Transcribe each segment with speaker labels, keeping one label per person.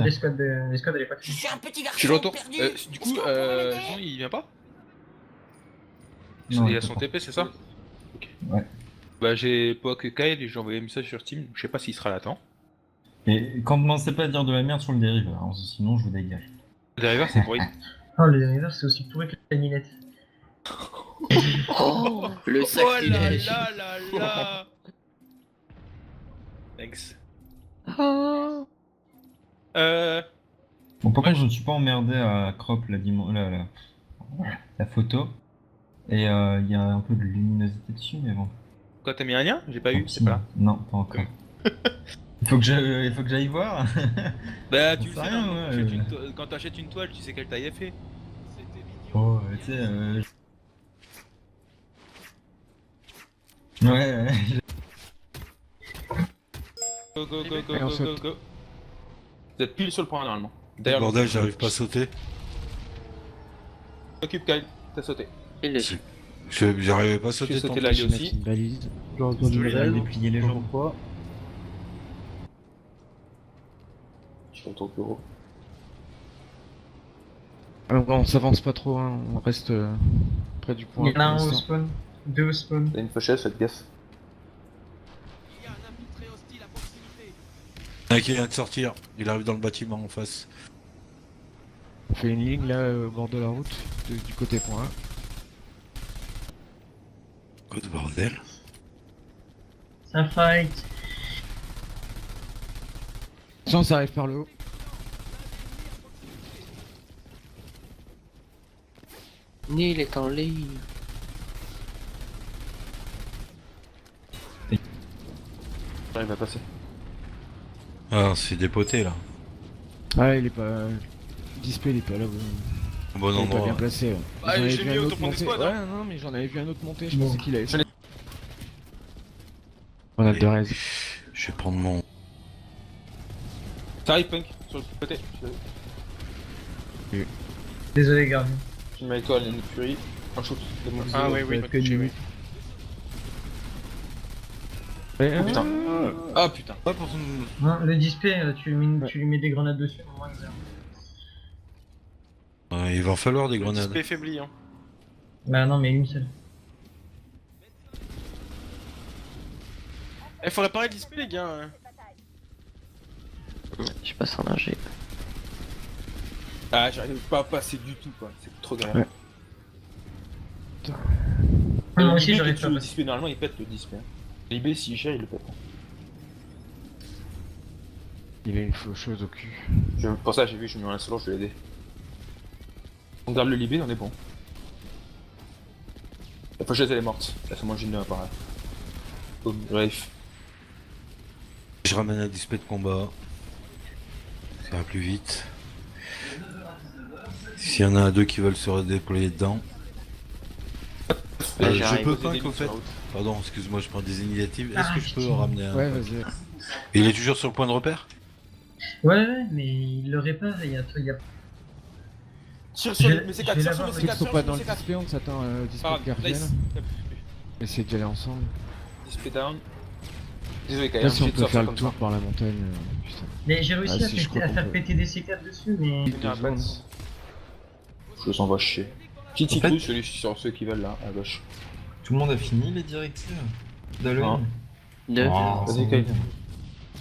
Speaker 1: l'escouade elle est pas finie.
Speaker 2: C'est un petit garçon
Speaker 3: Je suis de retour.
Speaker 2: perdu.
Speaker 3: Du coup,
Speaker 2: Est-ce qu'on peut l'aider
Speaker 3: Jean, il vient pas?
Speaker 4: Non,
Speaker 3: Il a
Speaker 4: il
Speaker 3: son
Speaker 4: peut pas.
Speaker 3: TP, c'est ça? Ok.
Speaker 4: Ouais.
Speaker 3: Bah, j'ai Pock et Kyle et j'ai envoyé un message sur Steam. Je sais pas s'il sera là, attends.
Speaker 4: Et quand commencez pas à dire de la merde sur le dérive, hein, sinon je vous dégage.
Speaker 3: Le dériveur, c'est pourri.
Speaker 1: Oh, le dérivaire, c'est aussi pourri que la minette.
Speaker 5: Oh, le
Speaker 3: Oh là
Speaker 5: sacrilège.
Speaker 3: là là là. Thanks.
Speaker 5: Oh.
Speaker 4: Bon, par
Speaker 3: Ouais,
Speaker 4: contre, je ne suis pas emmerdé à crop la photo. Et il y a un peu de luminosité dessus, mais bon.
Speaker 3: Quoi, t'as mis un lien? J'ai pas eu,
Speaker 4: Tant
Speaker 3: c'est
Speaker 4: pis.
Speaker 3: pas là.
Speaker 4: Non, pas encore. il faut que j'aille voir.
Speaker 3: Bah,
Speaker 4: J'en
Speaker 3: tu le
Speaker 4: sais
Speaker 3: sais,
Speaker 4: rien,
Speaker 3: non,
Speaker 4: ouais,
Speaker 3: quand t'achètes une toile, tu sais quelle taille elle fait.
Speaker 4: Oh, tu sais. Ouais.
Speaker 3: Go, go, go, go,
Speaker 6: Allez, on
Speaker 3: go, go,
Speaker 6: saute.
Speaker 3: go. Vous êtes pile sur le point normalement. D'ailleurs,
Speaker 7: Bordel, j'arrive pas à sauter.
Speaker 3: Occupe Kyle, t'as sauté.
Speaker 5: Il le
Speaker 7: C'est- J'arrivais pas à sauter
Speaker 3: J'ai
Speaker 7: tant
Speaker 3: sauté
Speaker 7: pis.
Speaker 3: là, lui
Speaker 6: Je vais mettre
Speaker 3: aussi.
Speaker 6: une balise.
Speaker 4: Je vais déplier les jambes.
Speaker 3: Je suis au bureau.
Speaker 6: On s'avance pas trop, hein. On reste près du point.
Speaker 1: Il y en a un
Speaker 6: pour
Speaker 1: au
Speaker 6: l'instant.
Speaker 1: spawn, deux au spawn.
Speaker 3: T'as une fauchette, faites gaffe.
Speaker 7: Il y en a qui vient de sortir. Il arrive dans le bâtiment en face.
Speaker 6: On fait une ligne là au bord de la route, du côté point 1.
Speaker 7: Quoi de bordel?
Speaker 1: Ça fight.
Speaker 6: Attention, ça arrive par le haut.
Speaker 5: Neil est en ligne.
Speaker 3: J'arrive à passer.
Speaker 7: Ah, c'est dépoté là.
Speaker 6: Ah, il est pas. Display, il est pas là.
Speaker 7: Au bon
Speaker 6: Il est pas
Speaker 7: endroit.
Speaker 6: bien placé. Ouais.
Speaker 3: Ah,
Speaker 6: J'en avais
Speaker 3: j'ai
Speaker 6: vu
Speaker 3: mis
Speaker 6: un
Speaker 3: auto
Speaker 6: autre
Speaker 3: pour
Speaker 6: monter.
Speaker 3: l'escouade,
Speaker 6: Ouais, non, mais j'en avais vu un autre monter. Je
Speaker 1: Bon.
Speaker 6: pensais qu'il avait.
Speaker 3: Je l'ai-
Speaker 6: On a de raise.
Speaker 7: Je vais prendre mon.
Speaker 3: T'arrives, Punk, sur le côté.
Speaker 1: Désolé, gardien.
Speaker 3: Je mets avec toi, Lane Fury. Un shoot.
Speaker 1: Ah oui, oui, que du.
Speaker 6: Ouais,
Speaker 3: putain. Ah putain.
Speaker 7: Pas pour son.
Speaker 1: Non, le display, tu lui mets des grenades dessus. au moins,
Speaker 7: Il va en falloir des
Speaker 3: Le
Speaker 7: grenades.
Speaker 3: display faibli, hein.
Speaker 1: Bah non, mais une seule.
Speaker 3: Eh, faut réparer le display, les gars.
Speaker 5: Je passe en ingé.
Speaker 3: Ah, j'arrive pas à passer du tout, quoi. C'est trop galère.
Speaker 6: Ouais.
Speaker 1: Moi aussi,
Speaker 3: l'IB,
Speaker 1: j'aurais
Speaker 3: qui
Speaker 1: pas
Speaker 3: tue le
Speaker 1: passé.
Speaker 3: display, normalement, il pète le display. L'IB, s'il gère, il le pète.
Speaker 6: Il a une faucheuse au cul.
Speaker 3: Pour ça, j'ai vu, je me mets en solo, je vais l'aider. On garde le Libé, on est bon. La pochette, elle est morte. Là, c'est moi, j'ai une par là. Boom, bref.
Speaker 7: Je ramène un display de combat. Ça va plus vite. S'il y en a deux qui veulent se redéployer dedans.
Speaker 5: Là,
Speaker 7: je
Speaker 5: j'arrive.
Speaker 7: peux
Speaker 3: Posez
Speaker 7: pas
Speaker 3: des
Speaker 7: qu'en
Speaker 3: lignes
Speaker 7: fait.
Speaker 3: sur la route.
Speaker 7: Pardon, excuse-moi, je prends des initiatives. Est-ce
Speaker 1: Ah,
Speaker 7: que je peux
Speaker 1: putain.
Speaker 7: ramener un.
Speaker 6: Ouais, vas-y.
Speaker 7: Il est toujours sur le point de repère?
Speaker 1: Ouais, mais il le répare, il y a.
Speaker 3: Tire sur
Speaker 1: Je-
Speaker 3: les
Speaker 1: je
Speaker 3: C4,
Speaker 1: vais
Speaker 3: tire sur
Speaker 1: l'avoir,
Speaker 3: les
Speaker 6: Ceux
Speaker 3: C4,
Speaker 6: qui sont
Speaker 3: tire
Speaker 6: pas
Speaker 3: sur
Speaker 6: dans
Speaker 3: les
Speaker 6: le
Speaker 3: C4.
Speaker 6: display, on s'attend au display
Speaker 3: Ah,
Speaker 6: de gardienne.
Speaker 3: nice.
Speaker 6: Essayer d'y aller ensemble.
Speaker 3: Display down. Désolé, quand
Speaker 6: Là,
Speaker 3: même,
Speaker 6: si on
Speaker 3: j'ai de
Speaker 6: peut
Speaker 3: sortir
Speaker 6: faire le
Speaker 3: comme
Speaker 6: tour
Speaker 3: ça.
Speaker 6: par la montagne. Putain.
Speaker 1: Mais j'ai réussi
Speaker 6: Ah,
Speaker 1: à,
Speaker 6: si, je crois qu'on
Speaker 1: faire
Speaker 6: peut.
Speaker 1: péter des C4 dessus, mais.
Speaker 3: Venir à
Speaker 6: Deux
Speaker 3: peine.
Speaker 6: secondes.
Speaker 3: Je les envoie chier. Petit
Speaker 7: En fait-
Speaker 3: citrouille sur ceux qui veulent là, à gauche.
Speaker 4: Tout le monde a fini les directives d'Halloween.
Speaker 5: Neuf.
Speaker 4: Oh,
Speaker 3: Vas-y,
Speaker 4: c'est
Speaker 3: Kyle.
Speaker 4: bien.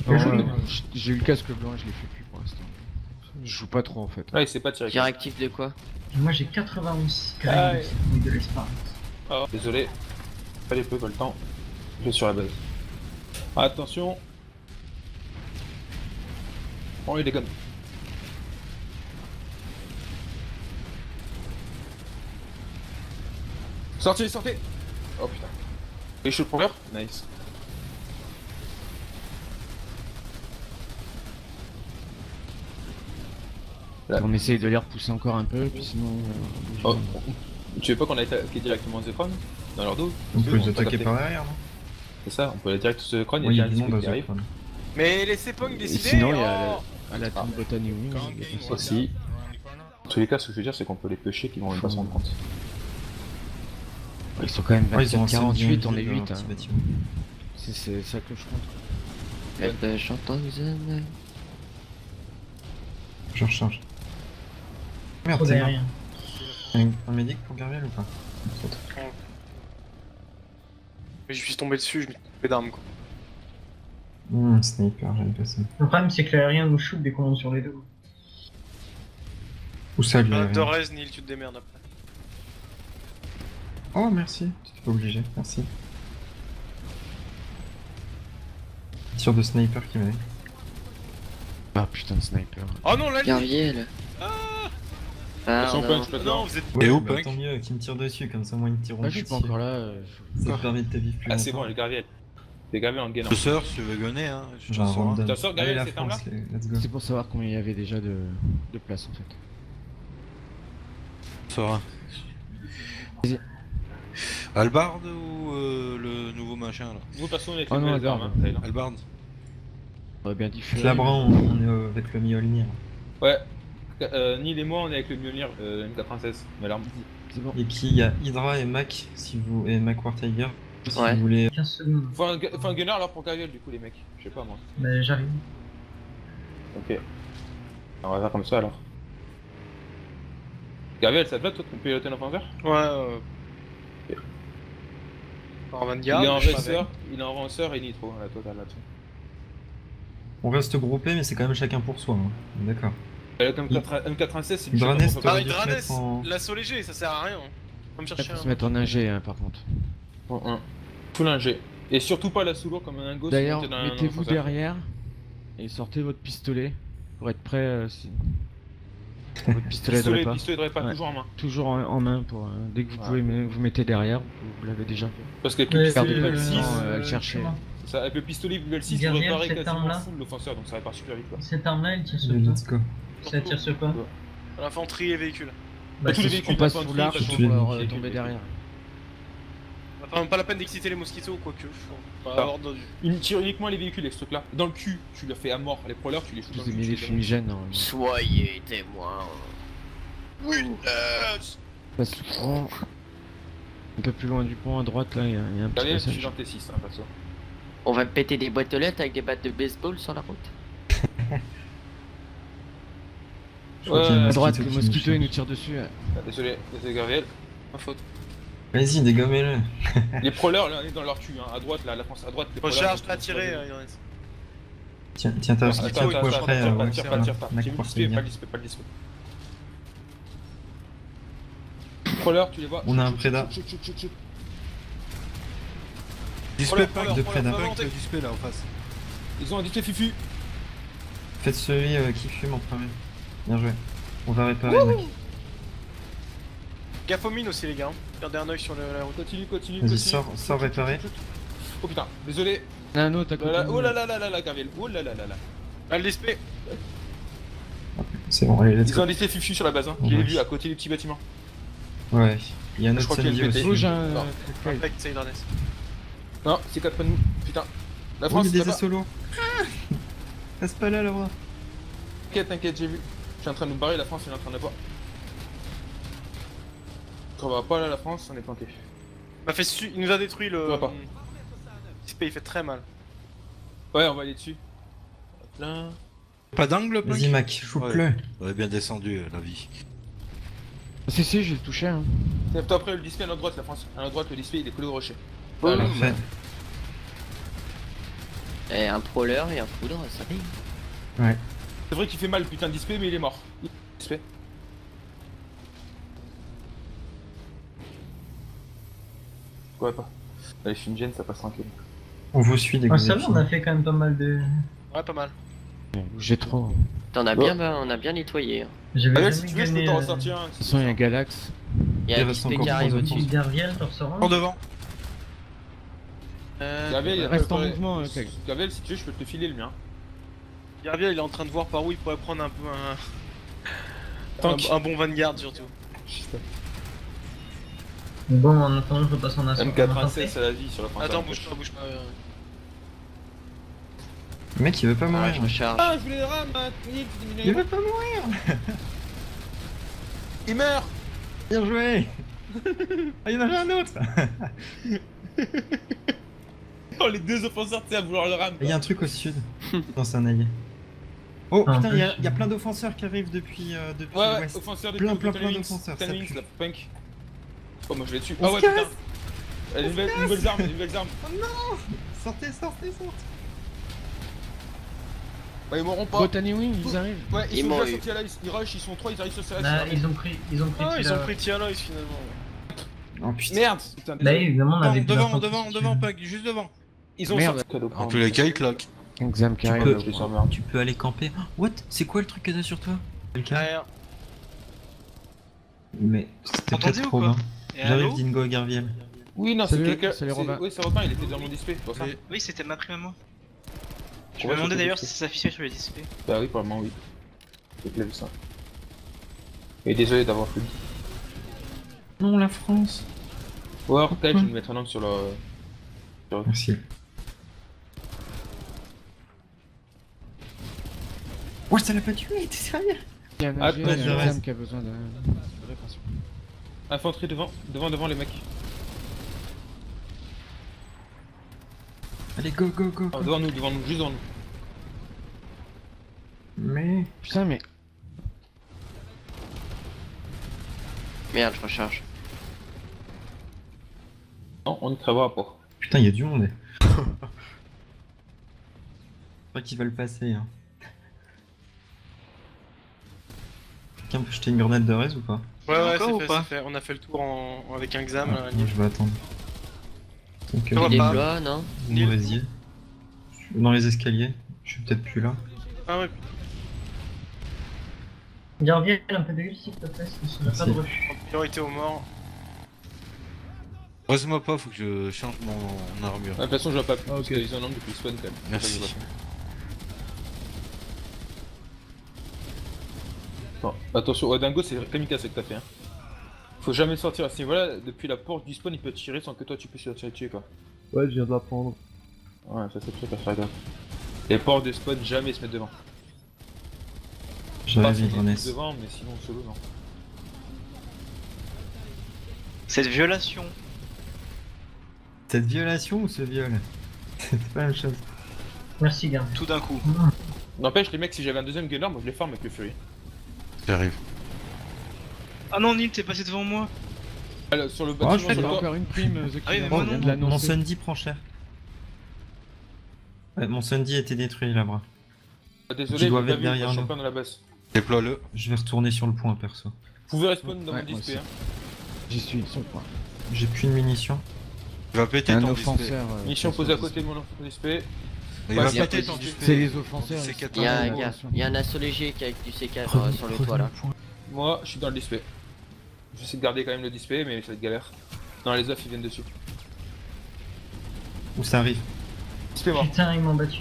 Speaker 6: Ouais, j'ai eu le casque blanc et je l'ai fait plus pour l'instant. Je joue pas trop en fait.
Speaker 3: Ouais, il sait pas tirer.
Speaker 5: Directif de quoi?
Speaker 1: Moi j'ai 91
Speaker 3: Ah
Speaker 1: carrés
Speaker 3: ouais.
Speaker 1: de l'espace.
Speaker 3: Ah, désolé. Fallait peu, pas le temps. Je vais sur la base. Attention. Oh, il déconne. Sortez, sortez. Oh putain. Les chauds pour l'heure. Nice. Là.
Speaker 6: On essaye de les repousser encore un peu, puis sinon.
Speaker 3: Oh. Tu veux pas qu'on aille attaquer directement Zekron dans leur dos?
Speaker 4: On peut les
Speaker 3: t'a
Speaker 4: attaquer
Speaker 3: capté.
Speaker 4: par derrière, non?
Speaker 3: C'est ça, on peut aller direct sur Zekron,
Speaker 4: Oui, il y a
Speaker 3: un
Speaker 4: du monde
Speaker 3: display
Speaker 4: à
Speaker 3: qui arrive.
Speaker 4: Zekron.
Speaker 3: Mais laissez Pong
Speaker 6: Et
Speaker 3: décider.
Speaker 6: sinon, il y a
Speaker 3: oh
Speaker 6: à la tombe Botany Wing.
Speaker 3: Aussi. En tous les cas, ce que je veux dire, c'est qu'on peut les pêcher qui vont même pas s'en rendre compte.
Speaker 6: Ils sont quand même
Speaker 4: Ouais, ils ont
Speaker 6: 24,
Speaker 4: assez bien
Speaker 6: 48, on est
Speaker 4: visé
Speaker 6: 8.
Speaker 4: leur petit
Speaker 6: Hein.
Speaker 4: bâtiment.
Speaker 6: C'est ça que je compte.
Speaker 5: Elle chante en zone.
Speaker 4: Je recharge. Merde,
Speaker 1: Trop
Speaker 4: c'est mort.
Speaker 1: derrière.
Speaker 4: Un médic pour Garviel ou pas?
Speaker 2: Mais je suis tombé dessus, je m'ai trompé d'arme quoi.
Speaker 4: Sniper, j'aime pas ça.
Speaker 1: Le problème, c'est que l'aérien nous shoot dès qu'on monte sur les deux.
Speaker 4: Où ça, lui?
Speaker 2: De res, Neil, tu te démerdes après.
Speaker 4: Oh, merci. T'étais pas obligé, merci. Tir de sniper qui m'aide.
Speaker 6: Ah putain de sniper.
Speaker 2: Oh non, la ligne.
Speaker 5: Garviel. Ah,
Speaker 3: Son
Speaker 5: non.
Speaker 3: punch maintenant.
Speaker 2: Non, vous êtes.
Speaker 7: Et où,
Speaker 4: bah,
Speaker 7: Punk?
Speaker 4: tant mieux, qui me tire dessus, comme ça, moi, ils me tireront
Speaker 6: Ah, je suis pas
Speaker 4: dessus.
Speaker 6: encore là.
Speaker 4: Ça te permet de te vivre plus
Speaker 3: Ah, c'est bon,
Speaker 4: longtemps.
Speaker 3: les Garviel. Les Garviel en gainant.
Speaker 7: Je sors, si tu veux gunner, hein. Je
Speaker 4: Genre,
Speaker 7: t'en sors un.
Speaker 4: random.
Speaker 3: T'as sûr,
Speaker 4: Allez,
Speaker 3: Gabriel,
Speaker 4: la
Speaker 3: cette arme-là
Speaker 4: France, let's go.
Speaker 6: C'est pour savoir combien il y avait déjà de place en fait.
Speaker 7: Sors un.
Speaker 6: Vas-y.
Speaker 7: Albard ou le nouveau machin là?
Speaker 3: Vous, perso, on est avec
Speaker 6: Oh
Speaker 3: les
Speaker 6: non,
Speaker 3: belles
Speaker 6: Garde.
Speaker 3: armes, hein, Taylor.
Speaker 7: Albard.
Speaker 6: On aurait bien dit Fury.
Speaker 4: Labran, on est avec le Mjolnir.
Speaker 3: Ouais. Neil et moi, on est avec le Mjolnir M96. Mais l'arme.
Speaker 6: C'est bon.
Speaker 4: Et puis il y a Hydra et Mac, si vous... et Mac War Tiger, si
Speaker 5: Ouais.
Speaker 4: vous voulez.
Speaker 1: 15 secondes.
Speaker 3: Faut un gunner alors pour Garviel, du coup, les mecs. Je sais pas, moi.
Speaker 1: Bah, j'arrive.
Speaker 3: Ok. On va faire comme ça alors. Garviel, ça te va toi de piloter un offenseur?
Speaker 2: Ouais, en Vanguard.
Speaker 3: Il est en
Speaker 2: je
Speaker 3: racer, il est en ranceur et nitro, la totale là-dessus.
Speaker 4: On reste groupé, mais c'est quand même chacun pour soi. Hein. D'accord.
Speaker 3: Le M96, c'est du
Speaker 4: Dranes,
Speaker 3: chacun pour
Speaker 4: t'aurais
Speaker 3: soi.
Speaker 4: dû
Speaker 2: Bah,
Speaker 4: te
Speaker 2: Dranes,
Speaker 4: mettre en...
Speaker 2: l'assaut léger, ça sert à rien. Va me
Speaker 6: Il
Speaker 2: chercher
Speaker 6: faut
Speaker 2: un.
Speaker 6: se mettre en ingé hein, par contre.
Speaker 3: Tout l'ingé. Et surtout pas la sous-lourd comme un ghost.
Speaker 6: D'ailleurs,
Speaker 3: monté dans un
Speaker 6: mettez-vous
Speaker 3: offenseur.
Speaker 6: derrière et sortez votre pistolet pour être prêt si... Votre pistolet de repas.
Speaker 3: Pistolet de repas
Speaker 6: Ouais.
Speaker 3: toujours en main.
Speaker 6: Toujours en main pour dès que vous pouvez vous mettez derrière, vous l'avez déjà fait.
Speaker 3: Parce qu'avec le
Speaker 1: Ouais,
Speaker 3: pistolet
Speaker 6: Gardez pas le
Speaker 3: level 6,
Speaker 6: temps à le chercher.
Speaker 3: ça, avec le pistolet level 6, vous
Speaker 1: Garnier,
Speaker 3: réparez
Speaker 1: cette
Speaker 3: quasiment
Speaker 1: arme-là.
Speaker 3: full l'offenseur, donc ça répare super vite quoi.
Speaker 1: Cette arme-là, elle tire sur
Speaker 4: Allez,
Speaker 1: quoi?
Speaker 4: let's go.
Speaker 1: Ça tire sur quoi?
Speaker 2: L'infanterie et véhicule.
Speaker 1: Bah,
Speaker 3: tous les
Speaker 1: c'est-
Speaker 3: véhicules
Speaker 6: On passe
Speaker 3: d'infanterie,
Speaker 6: sous l'arche
Speaker 3: parce
Speaker 6: pour
Speaker 4: que-
Speaker 6: leur
Speaker 3: véhicules,
Speaker 6: tomber
Speaker 3: véhicules.
Speaker 6: derrière.
Speaker 2: Enfin, pas la peine d'exciter les mosquitos, quoique. Faut pas
Speaker 3: Ah.
Speaker 2: avoir de-
Speaker 3: Il tire uniquement les véhicules avec ce truc là. Dans le cul, tu leur fais à mort. Les proleurs, tu les shoots
Speaker 6: Je
Speaker 3: dans
Speaker 6: vous ai
Speaker 3: le
Speaker 6: mis
Speaker 3: cul.
Speaker 6: les
Speaker 3: tu les
Speaker 6: fumigènes normalement.
Speaker 5: Soyez témoins.
Speaker 6: Passe sous le pont. Un peu plus loin du pont à droite là, il y a un petit
Speaker 3: Garnier, je suis
Speaker 6: passage.
Speaker 3: dans T6, hein, perso.
Speaker 5: On va péter des boîtes aux lettres avec des battes de baseball sur la route.
Speaker 4: Je crois qu'il y a un
Speaker 6: À droite,
Speaker 4: mosquito
Speaker 6: le
Speaker 4: qui
Speaker 6: mosquito il
Speaker 4: cherche.
Speaker 6: nous tire dessus.
Speaker 3: Désolé, Gabriel. Ma faute.
Speaker 4: Vas-y, dégommez-le.
Speaker 3: Les proleurs, là, on est dans leur cul. Hein. À droite, là, la France à droite. Les proleurs,
Speaker 2: Recharge,
Speaker 3: ils
Speaker 2: t'as
Speaker 3: sont
Speaker 2: tiré,
Speaker 3: sur les-
Speaker 2: Yoannis.
Speaker 4: Tiens, t'as
Speaker 3: Attends,
Speaker 4: un
Speaker 3: attends,
Speaker 4: coup
Speaker 3: attends,
Speaker 4: après,
Speaker 3: attends,
Speaker 4: ouais,
Speaker 3: tire
Speaker 4: c'est
Speaker 3: pas,
Speaker 4: là.
Speaker 3: tire pas.
Speaker 4: Mac
Speaker 3: J'ai vu
Speaker 4: War
Speaker 3: le display,
Speaker 4: Tiger.
Speaker 3: pas le display, pas le display. Proleurs, tu les vois.
Speaker 4: On a un
Speaker 3: Shoot,
Speaker 4: prédat.
Speaker 3: shoot, shoot, shoot, shoot.
Speaker 7: Display
Speaker 2: Proleur,
Speaker 7: Punk,
Speaker 4: de
Speaker 2: proleur,
Speaker 4: prédat.
Speaker 2: proleur,
Speaker 7: Punk, display là en face.
Speaker 3: Ils ont un display fufu.
Speaker 4: Faites celui qui fume en premier. Bien joué. On va réparer, mec.
Speaker 2: Gaffe aux mines aussi, les gars. Gardez un œil sur la route.
Speaker 3: Continue, continue,
Speaker 4: Vas-y,
Speaker 3: continue.
Speaker 4: sors réparer.
Speaker 3: Oh putain, désolé.
Speaker 6: Il y en a un autre à côté. de nous.
Speaker 3: Oh là là là là là, Gabriel. Oh là là là là.
Speaker 2: Ah, le display.
Speaker 4: C'est bon, allez, let's
Speaker 3: Ils ont un
Speaker 4: go.
Speaker 3: display fufu sur la base, hein.
Speaker 4: Oh,
Speaker 3: Je l'ai
Speaker 4: ouais.
Speaker 3: vu à côté des petits bâtiments.
Speaker 4: Ouais, il y a un
Speaker 3: Je
Speaker 4: autre
Speaker 3: crois qu'il y a
Speaker 4: samedi
Speaker 3: le
Speaker 4: aussi.
Speaker 3: PT.
Speaker 6: Oh, j'ai un.
Speaker 3: Non.
Speaker 2: Perfect, c'est Dranes.
Speaker 3: Non, c'est 4 pas de nous. Putain. La
Speaker 4: Oh,
Speaker 3: France,
Speaker 4: il y a des
Speaker 3: là-bas.
Speaker 4: solos. Passe pas là, là-bas.
Speaker 3: T'inquiète, t'inquiète, j'ai vu. Je suis en train de nous barrer, la France, il est en train de pas. Quand on va pas là, la France, on est planqué.
Speaker 2: Il nous a détruit le.
Speaker 3: On va pas.
Speaker 2: display, il fait très mal.
Speaker 3: Ouais, on va aller dessus. Là.
Speaker 7: Pas d'angle, Punk?
Speaker 4: Vas-y, Mac, choupe-le.
Speaker 7: On est bien descendu la vie.
Speaker 6: Si, j'ai touché. Hein.
Speaker 3: Toi après le display à notre droite, la France. À notre droite, le display il est collé au rocher.
Speaker 5: Boum.
Speaker 4: Parfait.
Speaker 5: Et un prowler et un foudre, ça fait.
Speaker 3: C'est vrai qu'il fait mal, putain de display, mais il est mort. Display. Ouais, pas. Allez, je suis une gêne, ça passe tranquille.
Speaker 4: On vous suit dès que
Speaker 1: Ah,
Speaker 4: vous
Speaker 1: ça
Speaker 4: avez
Speaker 1: va, on
Speaker 4: fini.
Speaker 1: a fait quand même pas mal de.
Speaker 2: Ouais, pas mal.
Speaker 6: J'ai trop. De
Speaker 5: On a bien nettoyé. Hein.
Speaker 1: J'avais
Speaker 3: Allez, si
Speaker 1: jamais
Speaker 3: tu veux, je peux
Speaker 1: gagné.
Speaker 3: t'en ressortir un.
Speaker 6: toute façon, il y a Galax.
Speaker 5: Il y a
Speaker 4: Il
Speaker 5: un
Speaker 4: reste
Speaker 5: display
Speaker 4: encore
Speaker 5: qui arrive
Speaker 4: trois
Speaker 5: au-dessus.
Speaker 1: Garviel, tu ressors
Speaker 7: En devant.
Speaker 3: Gabriel, il a
Speaker 6: Reste en
Speaker 3: préparé-
Speaker 6: mouvement,
Speaker 3: Gabriel, si tu veux, je peux te filer le mien.
Speaker 2: Garviel, il est en train de voir par où il pourrait prendre un peu
Speaker 3: Tank.
Speaker 2: un bon Vanguard surtout.
Speaker 1: Bon, en attendant, je repasse en assaut.
Speaker 3: M96, c'est la vie sur la France.
Speaker 2: Attends, bouge pas, bouge pas.
Speaker 4: Le mec, il veut pas
Speaker 5: Ah,
Speaker 4: mourir.
Speaker 5: je recharge.
Speaker 3: Ah, je voulais le ram,
Speaker 4: Il veut pas mourir.
Speaker 3: Il meurt.
Speaker 4: Bien joué. Ah, il y en avait un autre.
Speaker 3: Oh, les deux offenseurs, tu sais, à vouloir le ram.
Speaker 4: Il y a un truc au sud. Non, c'est un allié.
Speaker 8: Oh
Speaker 1: Ah, en
Speaker 8: putain,
Speaker 1: plus,
Speaker 8: il y a plein d'offenseurs qui arrivent depuis
Speaker 3: Ouais,
Speaker 8: l'ouest.
Speaker 3: offenseur de
Speaker 8: Plein
Speaker 3: Punk,
Speaker 8: d'offenseurs, ça
Speaker 3: Wings,
Speaker 8: pue.
Speaker 3: la punk. Oh, moi je l'ai dessus.
Speaker 8: On
Speaker 3: Ah
Speaker 8: se
Speaker 3: ouais,
Speaker 8: casse.
Speaker 3: putain. Nouvelles armes, nouvelles armes.
Speaker 8: Sortez.
Speaker 3: Ouais, ils mourront pas.
Speaker 6: Botany Wing, ils arrivent.
Speaker 3: Ouais, ils
Speaker 5: Ils
Speaker 3: sont
Speaker 5: m'ont
Speaker 3: déjà
Speaker 5: eu.
Speaker 3: sortis à l'ice. Ils rush, ils sont 3, ils arrivent sur CRS.
Speaker 1: Là, ils ont pris
Speaker 2: Ah, ils ont
Speaker 1: celui-là.
Speaker 2: pris Tialois finalement.
Speaker 8: Oh putain.
Speaker 3: Merde. Putain,
Speaker 1: Bah
Speaker 3: désolé.
Speaker 1: évidemment, on avait
Speaker 2: Devant, Pug, juste devant.
Speaker 3: Ils ont
Speaker 6: Merde.
Speaker 3: sorti cadeau.
Speaker 7: En tous les cas, il claque.
Speaker 6: Exam qui
Speaker 8: Tu
Speaker 6: arrive.
Speaker 8: peux-
Speaker 3: Je les emmerde.
Speaker 8: Tu peux aller camper. What? C'est quoi le truc que t'as sur toi? Quelqu'un?
Speaker 2: Derrière.
Speaker 8: Mais c'était
Speaker 9: Entendez
Speaker 8: peut-être
Speaker 9: ou
Speaker 8: trop
Speaker 9: quoi
Speaker 8: bien.
Speaker 9: Et
Speaker 8: J'arrive
Speaker 9: allô
Speaker 8: Dingo à Garviel.
Speaker 3: Oui, non, c'est
Speaker 6: Salut,
Speaker 3: quelqu'un.
Speaker 6: salut, Robin.
Speaker 3: Oui, c'est Robin, il était dans mon display, c'est pour ça.
Speaker 9: Oui, c'était ma prime à moi. Je
Speaker 3: Ouais,
Speaker 9: me demandais
Speaker 3: c'était
Speaker 9: d'ailleurs si
Speaker 3: display.
Speaker 9: ça s'affichait sur les displays.
Speaker 3: Bah oui, probablement oui. J'ai vu ça. Et désolé d'avoir fait.
Speaker 8: Non, la France.
Speaker 3: Ouais, alors, peut-être je vais me mettre un angle sur le.
Speaker 8: Merci. Ouais, ça l'a pas tué, t'es sérieux?
Speaker 6: Il y a un
Speaker 3: Ah,
Speaker 6: AG, il y a
Speaker 3: vas-y,
Speaker 6: un
Speaker 8: vas-y.
Speaker 6: exam qui a besoin de réparation.
Speaker 3: Infanterie devant les mecs.
Speaker 8: Allez, go.
Speaker 3: Ah, devant nous, juste devant nous.
Speaker 8: Mais.
Speaker 6: Putain, mais.
Speaker 5: Merde, je recharge.
Speaker 3: Non, on ne crèvera pas.
Speaker 8: Putain, y a du monde. Je crois qu'ils veulent passer. Hein. Quelqu'un peut jeter une grenade de raise ou pas?
Speaker 2: Ouais,
Speaker 9: Encore ou
Speaker 2: c'est
Speaker 9: pas
Speaker 2: fait. On a fait le tour avec un exam.
Speaker 8: Ah, je vais attendre. Donc,
Speaker 2: Ça va
Speaker 5: Il est
Speaker 2: pas.
Speaker 5: là, non?
Speaker 8: vous me raisiez. Je suis dans les escaliers. Je suis peut-être plus là.
Speaker 2: Ah ouais,
Speaker 1: Garviel, un peu de heal s'il te plaît, parce qu'on a pas de rush.
Speaker 2: priorité aux morts.
Speaker 7: Reste-moi pas, faut que je change mon armure.
Speaker 3: Ouais, de toute façon, je vois pas plus parce qu'ils ont un angle depuis le spawn quand même.
Speaker 7: Merci.
Speaker 3: Ça, je vois pas. Bon, attention, ouais, Dingo, c'est kamikaze que t'as fait. Hein. Faut jamais sortir à ce niveau-là. Depuis la porte du spawn, il peut tirer sans que toi tu puisses le tuer quoi.
Speaker 10: Ouais, je viens de l'apprendre.
Speaker 3: Ouais, ça c'est le truc à faire gaffe. Les portes de spawn, jamais se mettre devant. Pas
Speaker 8: J'avais
Speaker 3: si
Speaker 8: vu
Speaker 3: ils se
Speaker 8: Vanessa.
Speaker 3: mettent devant, mais sinon solo non.
Speaker 9: Cette violation.
Speaker 8: Cette violation ou ce viol? C'est pas la même chose.
Speaker 1: Merci, Garviel.
Speaker 9: Tout d'un coup.
Speaker 3: N'empêche, les mecs, si j'avais un deuxième gunner, moi je les farm avec le Fury.
Speaker 7: J'arrive.
Speaker 9: Ah non, Neil, t'es passé devant moi.
Speaker 3: Alors, sur le
Speaker 8: je
Speaker 3: bâtiment,
Speaker 8: sais
Speaker 6: Il y
Speaker 3: sur
Speaker 6: a
Speaker 3: le toit.
Speaker 6: encore une prime, The
Speaker 9: Ah oui, mais
Speaker 6: Killer,
Speaker 9: moi
Speaker 6: on
Speaker 9: non.
Speaker 6: vient de
Speaker 8: Mon
Speaker 6: l'annoncer.
Speaker 8: Sundy prend cher. Ouais, mon Sundy a été détruit là-bas.
Speaker 3: Ah, désolé,
Speaker 8: Qui doivent
Speaker 3: j'ai pas
Speaker 8: être
Speaker 3: vu,
Speaker 8: derrière
Speaker 3: moi, je suis
Speaker 8: nous.
Speaker 3: encore dans la base.
Speaker 7: Déploie-le.
Speaker 8: Je vais retourner sur le point perso.
Speaker 3: Vous pouvez respawn dans
Speaker 6: Ouais,
Speaker 3: mon
Speaker 6: moi
Speaker 3: display.
Speaker 6: aussi.
Speaker 3: Hein.
Speaker 6: J'y suis, sur le point.
Speaker 8: J'ai plus de munitions.
Speaker 7: Il va péter
Speaker 6: Un
Speaker 7: ton display.
Speaker 6: offenseur.
Speaker 3: Mission posée à côté de mon display.
Speaker 7: Il
Speaker 3: Ouais,
Speaker 7: va
Speaker 3: il y a
Speaker 7: péter
Speaker 5: pas
Speaker 7: ton
Speaker 5: de-
Speaker 7: display.
Speaker 6: C'est les offenseurs.
Speaker 7: C'est
Speaker 6: ils-
Speaker 7: 14.
Speaker 5: Il y a un
Speaker 6: Ouais,
Speaker 5: gars,
Speaker 6: attention.
Speaker 5: il y a un assaut léger qui est avec du C4 sur le
Speaker 8: Prenez
Speaker 5: toit là.
Speaker 8: point.
Speaker 3: Moi, je suis dans le display. J'essaie de garder quand même le display, mais ça va être galère. Non, les offs ils viennent dessus.
Speaker 8: Où ça arrive?
Speaker 3: Display mort.
Speaker 1: Putain, ils m'ont battu.